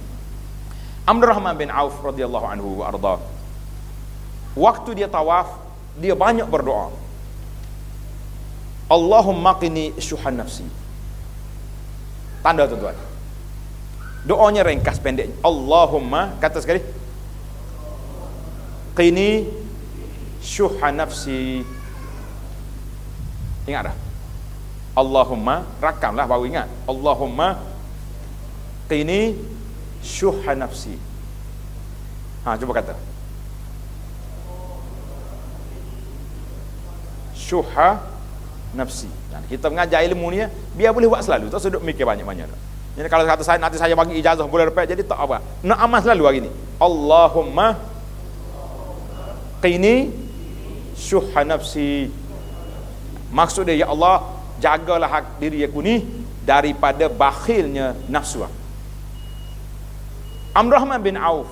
Abdurrahman bin Auf radhiyallahu anhu wa arda, waktu dia tawaf, dia banyak berdoa, Allahumma qini syuhan nafsi. Tanda tuan-tuan, doanya ringkas pendek. Allahumma, kata sekali, qini syuhan nafsi. Ingat dah, Allahumma, rakamlah baru ingat, Allahumma qini syuhan nafsi. Cuba kata syuha nafsi. Kita mengajar ilmu ni biar boleh buat selalu, tak seduk mikir banyak-banyak. Jadi kalau kata saya nanti saya bagi ijazah boleh dapat, jadi tak apa, nak amal selalu hari ni. Allahumma qini syuha nafsi. Maksud dia, ya Allah, jagalah hak diri aku ni daripada bakhilnya nafsu. Abdurrahman bin Auf,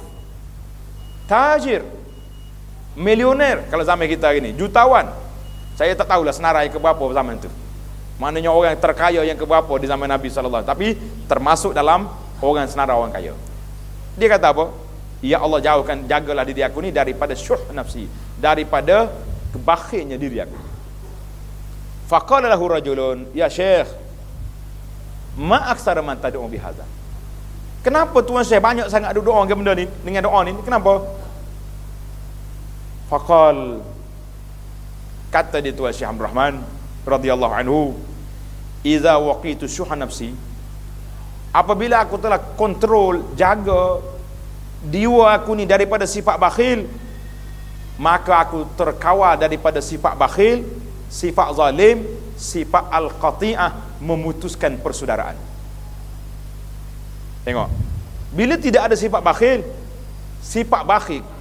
tajir, milioner kalau zaman kita hari ni, jutawan. Saya tak tahulah senarai ke berapa zaman tu. Maknanya orang terkaya yang ke berapa di zaman Nabi sallallahu alaihi wasallam, tapi termasuk dalam orang senara orang kaya. Dia kata apa? Ya Allah, jagalah diri aku ni daripada syuh nafsi, daripada kebakhilnya diri aku. Faqala lahu rajulun, ya Syekh, ma aksara man tad'u bihadza. Kenapa Tuan Syekh banyak sangat ada doa dengan benda ni, dengan doa ni? Kenapa? Faqal, kata dia Tuan Syekh Abdurrahman radhiyallahu anhu, iza waqitu syuha nafsi, apabila aku telah kontrol, jaga jiwa aku ni daripada sifat bakhil, maka aku terkawal daripada sifat bakhil, sifat zalim, sifat al-qati'ah, memutuskan persaudaraan. Tengok, bila tidak ada sifat bakhil,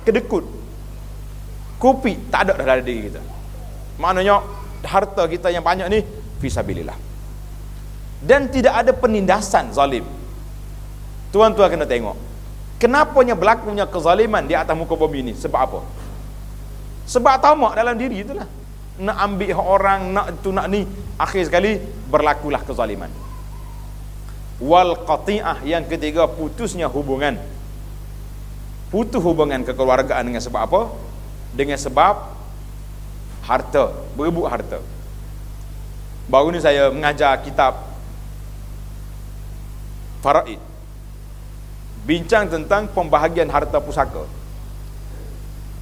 kedekut, kopi tak ada dalam diri kita. Maknanya harta kita yang banyak ni fisabilillah, dan tidak ada penindasan zalim. Tuan-tuan kena tengok kenapanya berlakunya kezaliman di atas muka bumi ni. Sebab apa? Sebab tamak dalam diri itulah, nak ambil orang, nak tu nak ni, akhir sekali berlakulah kezaliman. Wal qati'ah, yang ketiga, putusnya hubungan. Putus hubungan kekeluargaan dengan sebab apa? Dengan sebab harta, berebut harta. Baru ni saya mengajar kitab Faraid, bincang tentang pembahagian harta pusaka.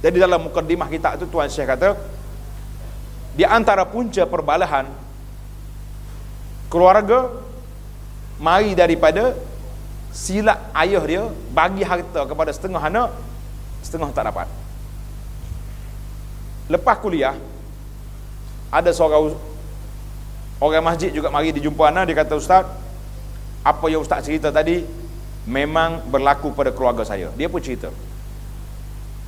Jadi dalam mukadimah kitab tu Tuan Syekh kata, di antara punca perbalahan keluarga mari daripada silap ayah dia bagi harta kepada setengah anak, setengah tak dapat. Lepas kuliah, ada seorang orang masjid juga mari dijumpa anak. Dia kata, Ustaz, apa yang Ustaz cerita tadi memang berlaku pada keluarga saya. Dia pun cerita,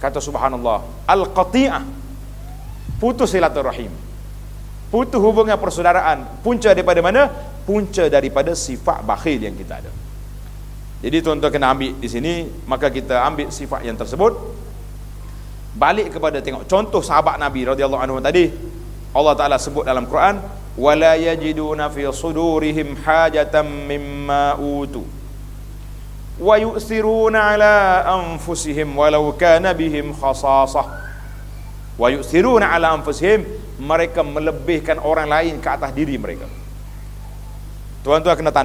kata subhanallah, al-qati'ah, putus silaturahim, putus hubungan persaudaraan, punca daripada mana? Punca daripada sifat bakhil yang kita ada. Jadi tuan-tuan kena ambil di sini, maka kita ambil sifat yang tersebut. Balik kepada tengok contoh sahabat Nabi radhiyallahu anhu tadi, Allah Ta'ala sebut dalam Quran, wala yajiduna fi sudurihim hajatan mimma utu wa yu'thiruna ala anfusihim walau kana bihim khasasah. Wa yu'thiruna ala anfusihim, mereka melebihkan orang lain ke atas diri mereka. Tuan-tuan kena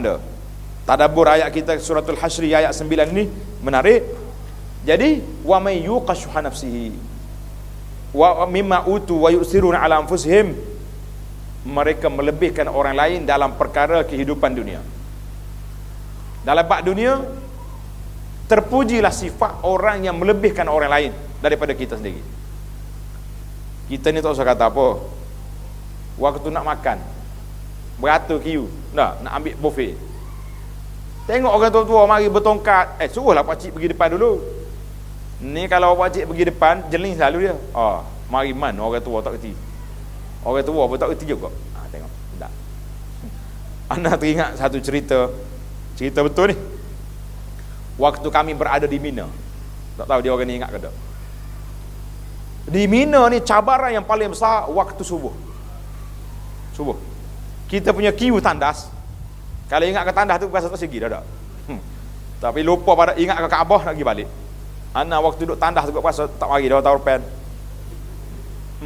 tadabbur ayat kita suratul Hasyr ayat 9 ni menarik. Jadi wa may yuqashuha nafsihi wa mimma utu wa yusiruna ala anfusihim, mereka melebihkan orang lain dalam perkara kehidupan dunia. Dalam bab dunia, terpujilah sifat orang yang melebihkan orang lain daripada kita sendiri. Kita ni tak usah kata apa, waktu nak makan beratur queue, nak ambil buffet, tengok orang tua-tua mari bertongkat, suruhlah pakcik pergi depan dulu. Ni kalau pakcik pergi depan, jeling selalu dia. Mari man orang tua tak kerti. Orang tua pun tak kerti juga. Tengok, tak. Anda teringat satu cerita betul ni. waktu kami berada di Mina. Tak tahu dia orang ni ingat ke tak? Di Mina ni cabaran yang paling besar waktu subuh. Kita punya queue tandas. Kalau ingat ke tandas tu bukan satu segi dah tak. Tapi lupa pada ingat ke Kaabah nak pergi balik. Ana waktu duduk tandas tu puasa tak mari dah tahun depan.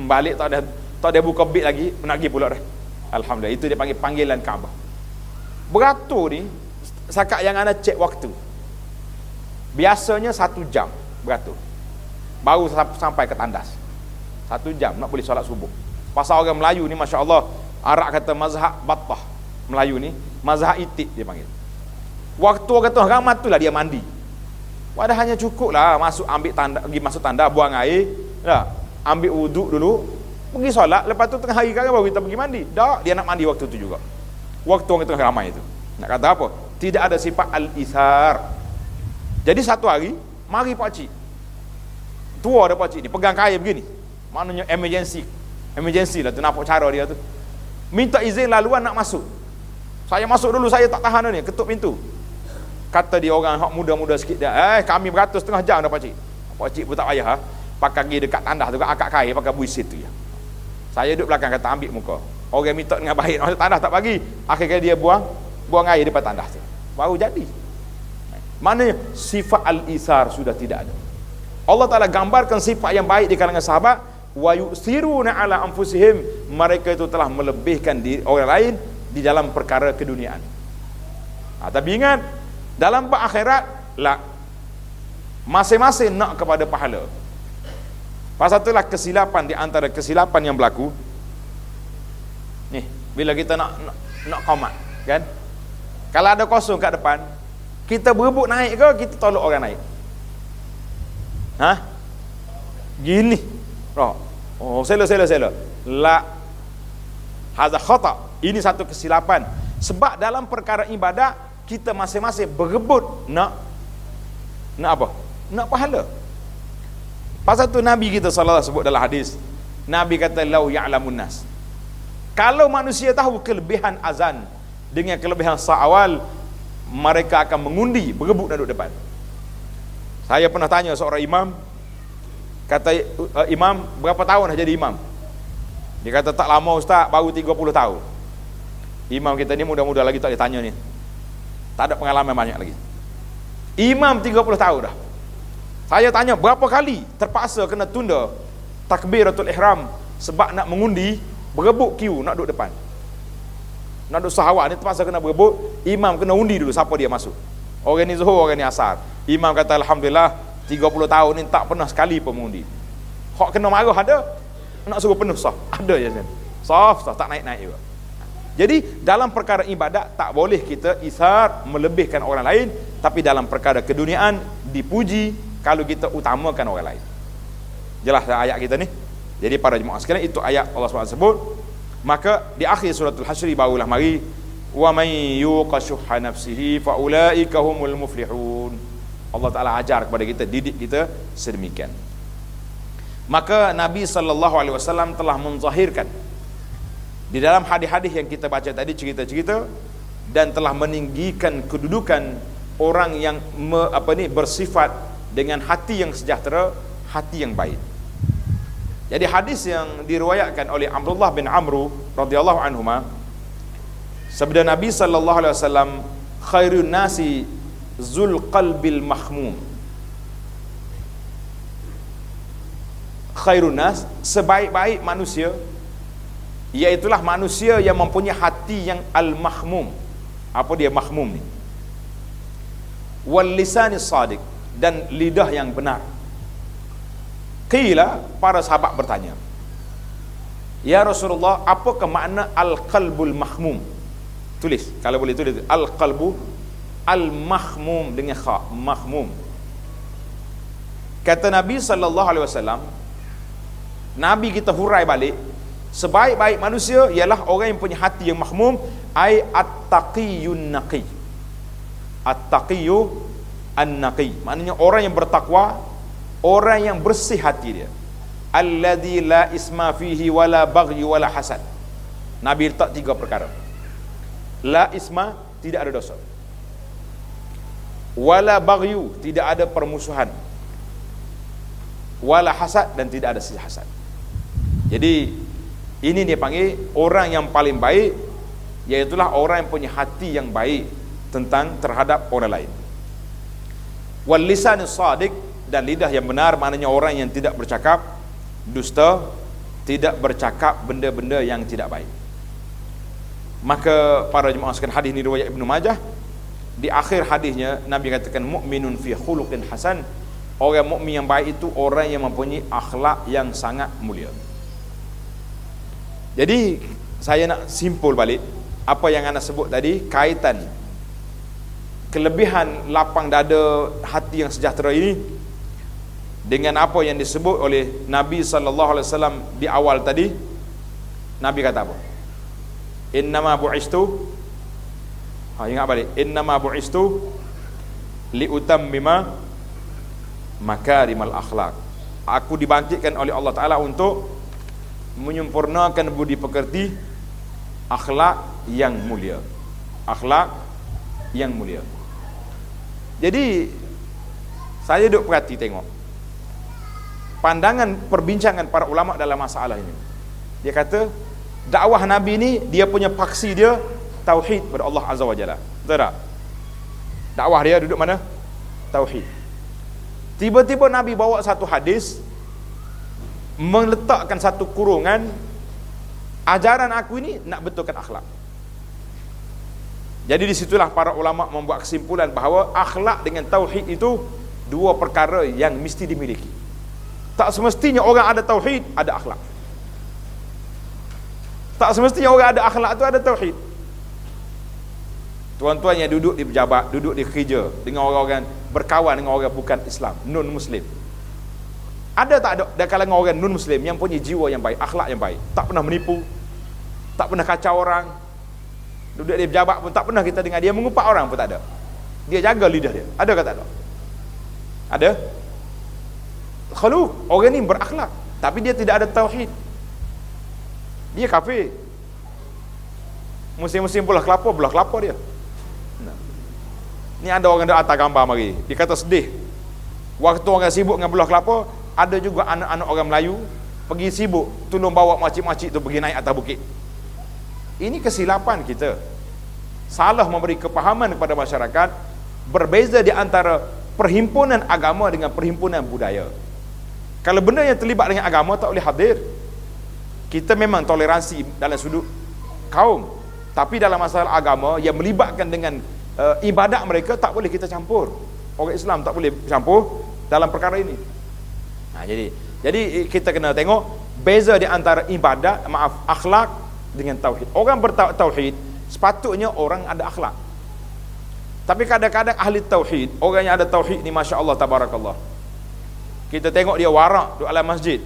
Balik tak ada buka bit lagi, nak pergi pula dah. Alhamdulillah, itu dia panggil panggilan Kaabah. Beratur ni sakat yang ana cek waktu. Biasanya 1 jam beratur. Baru sampai ke tandas. 1 jam nak boleh solat subuh. Pasal orang Melayu ni masya-Allah, Arab kata mazhab Battah. Melayu ni mazhab itik dia panggil. Waktu orang kata ramai tu lah dia mandi. Wadah hanya cukup lah ambil tanda, pergi masuk tanda, buang air, dah, ambil wuduk dulu, pergi solat, lepas tu tengah hari kan baru kita pergi mandi. Dah, dia nak mandi waktu tu juga. Waktu orang tengah ramai tu. Nak kata apa? Tidak ada sifat al-ithar. Jadi satu hari, mari pak cik. Tua dah pak cik ni, pegang kain begini. Maknanya emergency lah tu, nampak cara dia tu. Minta izin laluan nak masuk. Saya masuk dulu, saya tak tahan ni, ketuk pintu. Kata dia orang hak muda-muda sikit dia, kami beratus setengah jam dah pak cik. Pak cik pun tak payah pakai pergi dekat tandas tu, akak kain pakai buisit tu ya. Saya duduk belakang kata ambil muka. Orang minta dengan baik, masuk tandas tak bagi. Akhirnya dia buang air depan tandas tu. Baru jadi. Maknanya sifat al-ithar sudah tidak ada. Allah Taala gambarkan sifat yang baik di kalangan sahabat, wa yusiruna ala anfusihim, mereka itu telah melebihkan diri orang lain di dalam perkara keduniaan. Tapi ingat, dalam bab akhirat lah, masing-masing nak kepada pahala. Pasal itulah kesilapan di antara kesilapan yang berlaku ni, bila kita nak qamat kan, kalau ada kosong kat depan, kita berebut naik ke kita tolak orang naik? Gini sela la hadza khata, ini satu kesilapan. Sebab dalam perkara ibadat kita masing-masing berebut nak apa? Nak pahala. Pasal tu Nabi kita sallallahu sebut dalam hadis, Nabi kata lau ya'lamun nas, kalau manusia tahu kelebihan azan dengan kelebihan sa'awal, mereka akan mengundi, berebut nak duduk depan. Saya pernah tanya seorang imam, kata imam berapa tahun dah jadi imam? Dia kata tak lama ustaz, baru 30 tahun. Imam kita ni muda-muda lagi, tak ditanya ni, tak ada pengalaman banyak lagi. Imam 30 tahun dah. Saya tanya berapa kali terpaksa kena tunda takbiratul ihram sebab nak mengundi, berebut queue nak duduk depan. Nak duduk sahawat ni terpaksa kena berebut, imam kena undi dulu siapa dia masuk. Orang ni zuhur, orang ni asar. Imam kata alhamdulillah 30 tahun ni tak pernah sekali pun mengundi. Hak kena marah ada, nak suruh penuh saf ada je kan. Saf tak naik-naik juga. Jadi dalam perkara ibadat tak boleh kita isar melebihkan orang lain, tapi dalam perkara keduniaan dipuji kalau kita utamakan orang lain. Jelas ayat kita ni. Jadi para jemaah sekalian, itu ayat Allah SWT sebut. Maka di akhir suratul Hasyr barulah mari wa may yuqashuha nafsihi fa ulaika humul muflihun. Allah Taala ajar kepada kita, didik kita sedemikian. Maka Nabi SAW telah menzahirkan di dalam hadis-hadis yang kita baca tadi, cerita-cerita, dan telah meninggikan kedudukan orang yang bersifat dengan hati yang sejahtera, hati yang baik. Jadi hadis yang diriwayatkan oleh Abdullah bin Amru radhiyallahu anhuma, sabda Nabi sallallahu alaihi wasallam, khairun nasi zul qalbil mahmum. Khairun nas, sebaik-baik manusia iaitulah manusia yang mempunyai hati yang al-mahmum. Apa dia mahmum ni? Wal lisanis sadiq, dan lidah yang benar. Qila, para sahabat bertanya, ya Rasulullah, apakah makna al-qalbul mahmum? Tulis, kalau boleh tulis, al-qalbu al-mahmum dengan kha, mahmum. Kata Nabi sallallahu alaihi wasallam, Nabi kita hurai balik, sebaik-baik manusia ialah orang yang punya hati yang mahmum, ai at-taqiyun naqi. At-taqiyu an-naqi, maknanya orang yang bertakwa, orang yang bersih hati dia. Alladzi la isma fihi wala baghi wala hasad. Nabi letak 3 perkara. La isma, tidak ada dosa. wala baghyu, tidak ada permusuhan, wala hasad, dan tidak ada sisi hasad. Jadi ini dia panggil orang yang paling baik, iaitulah orang yang punya hati yang baik tentang terhadap orang lain. Wal lisanus shadiq, dan lidah yang benar, maknanya orang yang tidak bercakap dusta, tidak bercakap benda-benda yang tidak baik. Maka para jemaah sekalian, hadis ini riwayat Ibnu Majah. Di akhir hadisnya Nabi katakan mukminun fi khuluqin hasan, orang mukmin yang baik itu orang yang mempunyai akhlak yang sangat mulia. Jadi saya nak simpul balik apa yang anda sebut tadi, kaitan kelebihan lapang dada hati yang sejahtera ini dengan apa yang disebut oleh Nabi sallallahu alaihi wasallam di awal tadi. Nabi kata apa? Innama bu'istu, ingat balik, innama bu'istu liutammima makarimal akhlak. Aku dibangkitkan oleh Allah Ta'ala untuk menyempurnakan budi pekerti, akhlak yang mulia. Akhlak yang mulia. Jadi saya duduk perhati tengok pandangan perbincangan para ulama dalam masalah ini. Dia kata dakwah Nabi ni dia punya paksi dia tauhid pada Allah Azza wa Jalla. Betul tak? Dakwah dia duduk mana? Tauhid. Tiba-tiba Nabi bawa satu hadis meletakkan satu kurungan, ajaran aku ini nak betulkan akhlak. Jadi disitulah para ulama membuat kesimpulan bahawa akhlak dengan tauhid itu dua perkara yang mesti dimiliki. Tak semestinya orang ada tauhid ada akhlak. Tak semestinya orang ada akhlak tu ada tauhid. Tuan-tuan yang duduk di pejabat, duduk di kerja dengan orang-orang, berkawan dengan orang bukan Islam, non Muslim, ada tak ada dari kalangan orang non Muslim yang punya jiwa yang baik, akhlak yang baik, tak pernah menipu, tak pernah kacau orang, duduk di pejabat pun tak pernah kita dengar dia mengumpat orang pun tak ada. Dia jaga lidah dia. Ada ke tak ada? Ada. Khuluq, orang ni berakhlak tapi dia tidak ada tauhid, dia kafir. Musim-musim belah kelapa dia. Ni ada orang dah atas gambar mari, dia kata sedih waktu orang sibuk dengan belah kelapa. Ada juga anak-anak orang Melayu pergi sibuk tolong bawa makcik-makcik tu pergi naik atas bukit. Ini kesilapan kita, salah memberi kepahaman kepada masyarakat. Berbeza di antara perhimpunan agama dengan perhimpunan budaya. Kalau benda yang terlibat dengan agama tak boleh hadir. Kita memang toleransi dalam sudut kaum, tapi dalam masalah agama yang melibatkan dengan ibadat mereka tak boleh kita campur. Orang Islam tak boleh campur dalam perkara ini. Jadi kita kena tengok beza di antara ibadat, akhlak dengan tauhid. Orang bertauhid sepatutnya orang ada akhlak. Tapi kadang-kadang ahli tauhid, orang yang ada tauhid ni masya-Allah tabarakallah, kita tengok dia warak di alam masjid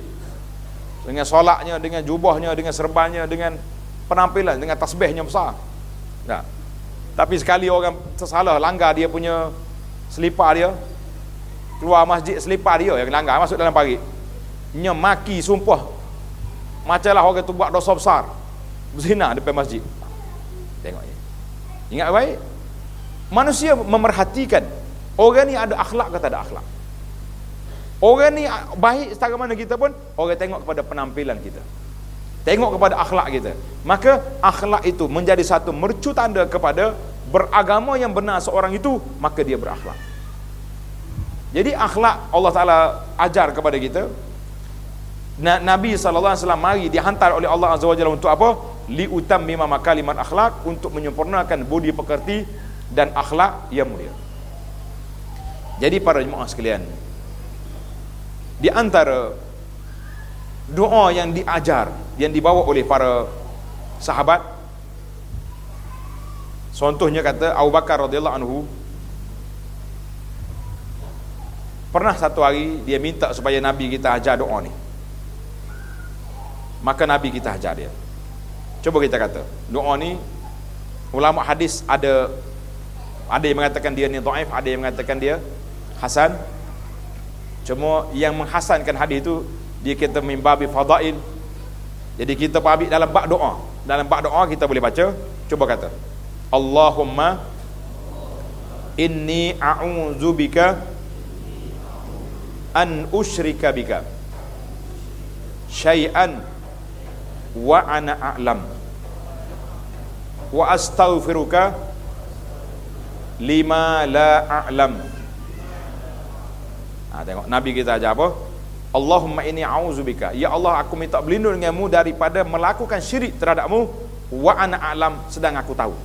dengan solatnya, dengan jubahnya, dengan serbannya, dengan penampilan, dengan tasbihnya besar. Nah, tapi sekali orang tersalah langgar dia punya selipar dia, keluar masjid selipar dia yang langgar masuk dalam parit, maki sumpah macamlah orang tu buat dosa besar, berzina depan masjid. Tengok ni, ingat baik, manusia memerhatikan orang ni ada akhlak ke tak ada akhlak. Orang ni baik setara mana kita pun, orang tengok kepada penampilan kita, tengok kepada akhlak kita. Maka akhlak itu menjadi satu mercu tanda kepada beragama yang benar seorang itu, maka dia berakhlak. Jadi akhlak Allah Ta'ala ajar kepada kita. Nabi SAW mari dihantar oleh Allah Azza wa Jalla untuk apa? Liutammima makalimat akhlak, untuk menyempurnakan budi pekerti dan akhlak yang mulia. Jadi para jemaah sekalian, di antara doa yang diajar, yang dibawa oleh para sahabat, contohnya kata Abu Bakar radhiyallahu anhu, pernah satu hari dia minta supaya Nabi kita ajar doa ni. Maka Nabi kita ajar dia. Cuba kita kata doa ni, ulama hadis ada yang mengatakan dia ni dhaif, ada yang mengatakan dia hasan. Cuma yang menghasankan hadis itu dia kata min babi fadail. Jadi kita ambil dalam bab doa. Dalam bab doa kita boleh baca, cuba kata Allahumma Inni a'udzubika an usyrika bika syai'an wa ana a'lam wa astaghfiruka lima la a'lam. Tengok Nabi kita ajar apa? Allahumma inni a'udzubika, ya Allah aku minta berlindung denganmu daripada melakukan syirik terhadapmu, wa ana a'lam, sedang aku tahu,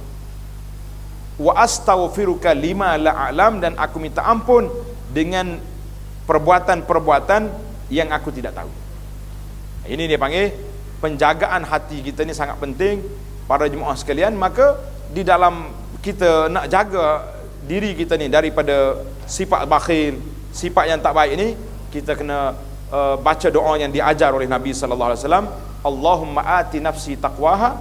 wa astaghfiruka lima la a'lam, dan aku minta ampun dengan perbuatan-perbuatan yang aku tidak tahu. Ini dia panggil penjagaan hati kita ni sangat penting para jemaah sekalian. Maka di dalam kita nak jaga diri kita ni daripada sifat bakhil, sifat yang tak baik ini, kita kena baca doa yang diajar oleh Nabi sallallahu alaihi wasallam. Allahumma ati nafsi taqwaha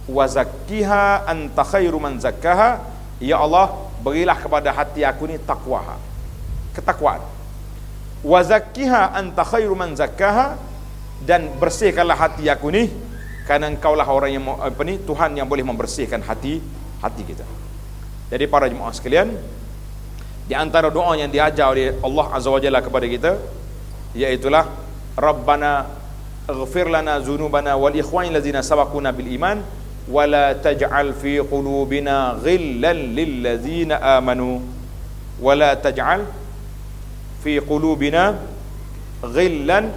wa zakkiha anta khairu man zakkaha. Ya Allah, berilah kepada hati aku ni taqwaha, ketakwaan. Wa zakkiha anta khairu man zakkaha, dan bersihkanlah hati aku ni, kerana engkaulah orang yang Tuhan yang boleh membersihkan hati kita. Jadi para jemaah sekalian, di antara doa yang diajar oleh Allah Azza wa Jalla kepada kita, iaitulah Rabbana ighfir lana dzunubana wal ikhwanil ladzina sabaquna bil iman wa la taj'al fi qulubina ghillan lil ladzina amanu wa la taj'al fi qulubina ghillan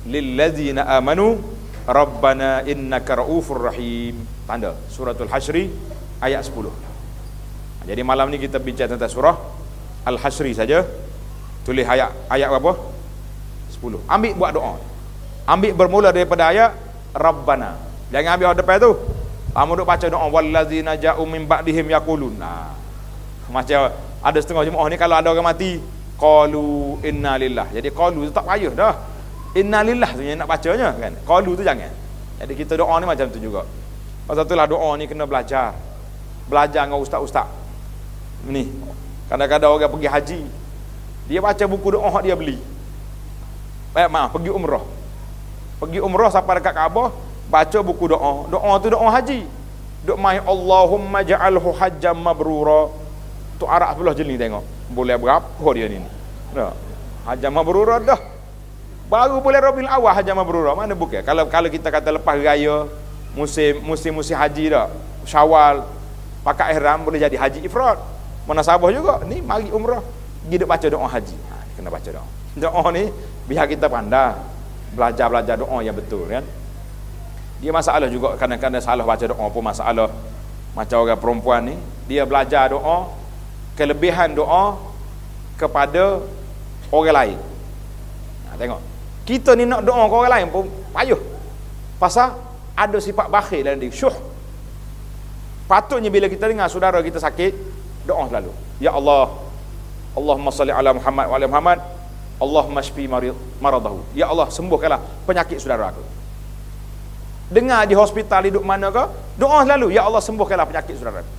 lil ladzina amanu Rabbana innaka raufur rahim. Tanda suratul Hasyr ayat 10. Jadi malam ni kita bincang tentang surah Al-Hasyr saja. Tulis ayat berapa? 10. Ambil buat doa. Ambil bermula daripada ayat Rabbana. Jangan ambil depan tu. Kamu duk baca doa wallazina ja'u min ba'dihim yaqulun. Macam ada setengah jemaah ni kalau ada orang mati, qalu inna lillah. Jadi qalu tu tak payah dah. Inna lillah tu yang nak bacanya kan. Qalu tu jangan. Jadi kita doa ni macam tu juga. Pasal itulah doa ni kena belajar. Belajar dengan ustaz-ustaz. Ni. Kadang-kadang orang pergi haji, dia baca buku doa dia beli. Pergi umrah. Pergi umrah sampai dekat Kaabah, baca buku doa. Doa tu doa haji. Duk mai Allahumma ja'alhu hajjam mabrura. Tu arak sebelah jeli tengok. Boleh berapa dia ni? Dah. Hajjam mabrura dah. Baru boleh Rabiul Awal hajjam mabrura. Mana bukan? Kalau kita kata lepas raya, musim haji dah. Syawal, pakai ihram boleh jadi haji ifrad. Munasabah juga. Ni mari umrah. Pergi duk baca doa haji. Kena baca doa. Doa ni biar kita pandai belajar doa yang betul kan. Dia masalah juga kadang-kadang salah baca doa pun masalah. Macam orang perempuan ni, dia belajar doa, kelebihan doa kepada orang lain. Tengok, kita ni nak doa ke orang lain pun payah. Pasal ada sifat bakhil dalam diri, syuh. Patutnya bila kita dengar saudara kita sakit, doa selalu, ya Allah, Allahumma salli ala Muhammad wa ala Muhammad, Allahumma shfi maradahu. Ya Allah, sembuhkanlah penyakit saudara aku. Dengar di hospital hidup mana ke, doa selalu, ya Allah sembuhkanlah penyakit saudara aku.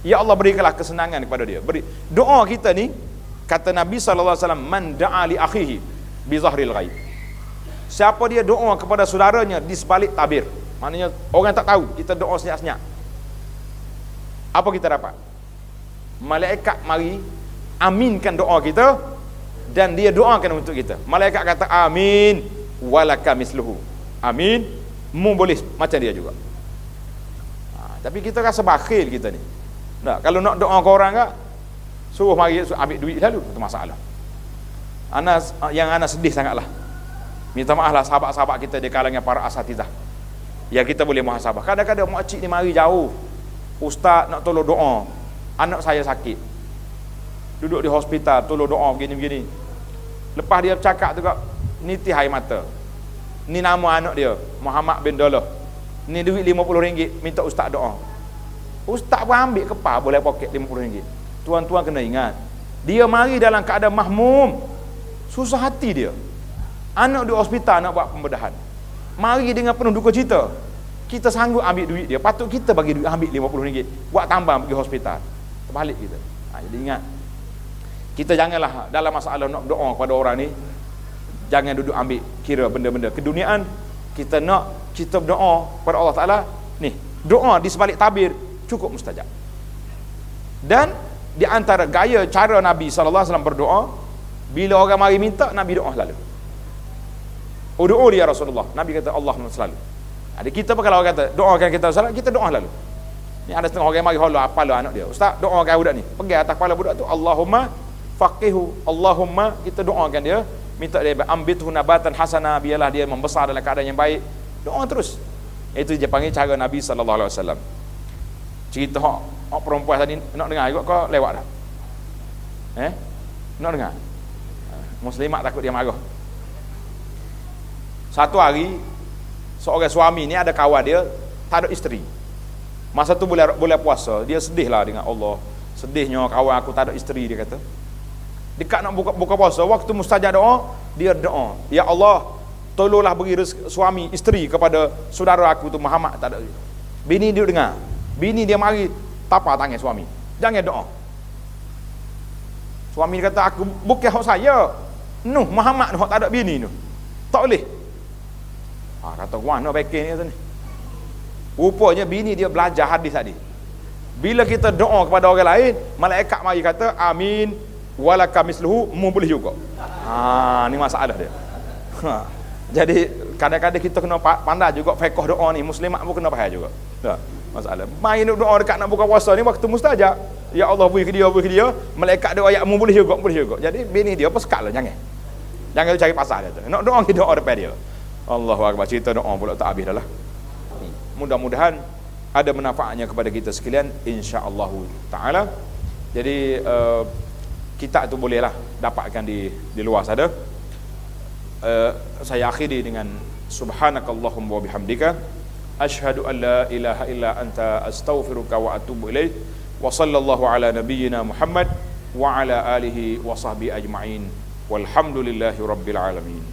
Ya Allah berikanlah kesenangan kepada dia. Doa kita ni, kata Nabi sallallahu alaihi wasallam, man da'a li akhihi bi zahril ghaib. Siapa dia doa kepada saudaranya di sebalik tabir. Maknanya orang tak tahu, kita doa senyap-senyap. Apa kita dapat? Malaikat mari aminkan doa kita, dan dia doakan untuk kita. Malaikat kata amin walaka misluhu. Amin, mu boleh macam dia juga. Tapi kita rasa bakhil kita ni. Nah, kalau nak doa ke orang ke, suruh mari ambil duit lalu, itu masalah. Ana sedih sangatlah. Minta maaflah sahabat-sahabat kita di kalangan para asatizah. Ya kita boleh muhasabah. Kadang-kadang makcik ni mari jauh. Ustaz nak tolong doa. Anak saya sakit. Duduk di hospital, tolong doa begini-begini. Lepas dia bercakap tu kak, niti air mata. Ni nama anak dia, Muhammad bin Dolah. Ni duit RM50, minta ustaz doa. Ustaz pun ambil kepala boleh poket RM50. Tuan-tuan kena ingat, dia mari dalam keadaan mahmum, susah hati dia. Anak di hospital nak buat pembedahan. Mari dengan penuh duka cita. Kita sanggup ambil duit dia. Patut kita bagi duit, ambil RM50, buat tambang pergi hospital. Terbalik kita. Jadi ingat, kita janganlah dalam masalah nak doa kepada orang ni, jangan duduk ambil kira benda-benda keduniaan. Kita berdoa kepada Allah Ta'ala. Ni, doa di sebalik tabir cukup mustajab. Dan di antara gaya cara Nabi SAW berdoa, bila orang mari minta, Nabi doa selalu. Doa dia Rasulullah. Nabi kata Allahumma selalu. Ada kita pun kalau orang kata doakan kita salat, kita doa selalu. Ni ada setengah orang mari holah apa lah anak dia. Ustaz, doakan budak ni. Pergi atas kepala budak tu, Allahumma faqihu. Allahumma, kita doakan dia, minta dia ambithu nabatan hasana, biarlah dia membesar dalam keadaan yang baik. Doa terus. Itu dia panggil cara Nabi SAW. Cerita hak perempuan tadi nak dengar juga kau lewat dah. Nak dengar? Muslimat takut dia marah. Satu hari seorang suami ni ada kawan dia tak ada isteri. Masa tu bulan puasa, dia sedih lah dengan Allah. Sedihnya kawan aku tak ada isteri, dia kata. Dekat nak buka puasa, waktu mustajab doa, dia doa, ya Allah, tolonglah beri suami isteri kepada saudara aku tu Muhammad, tak ada. Bini dia dengar. Bini dia mari tapa tangan suami. Jangan doa. Suami dia kata, aku bukan hak saya. Nuh Muhammad hak tak ada bini tu. Tak boleh. Kata mana baiknya ni kata ni. Rupanya bini dia belajar hadis tadi. Bila kita doa kepada orang lain, malaikat mari kata amin walaka misluhu, mu boleh juga. Ni masalah dia. Jadi kadang-kadang kita kena pandai juga fiqh doa ni. Muslimat pun kena faham juga. Masalah. Main doa dekat nak buka puasa ni waktu mustajab. Ya Allah beri ke dia, malaikat doa ayat mu boleh juga. Jadi bini dia apa sekal lah, jangan cari pasal dia tu. Nak doa kita doa depan dia. Allahu akbar, cerita doa pula tak habis dah lah. Mudah-mudahan ada manfaatnya kepada kita sekalian, insya-Allah taala. Jadi kita tu bolehlah dapatkan di luar sana. Saya akhiri dengan subhanakallahumma wa bihamdika asyhadu an la ilaha illa anta astaghfiruka wa atubu ilaik. Wa sallallahu ala nabiyyina Muhammad wa ala alihi wa sahbihi ajma'in. Walhamdulillahi rabbil alamin.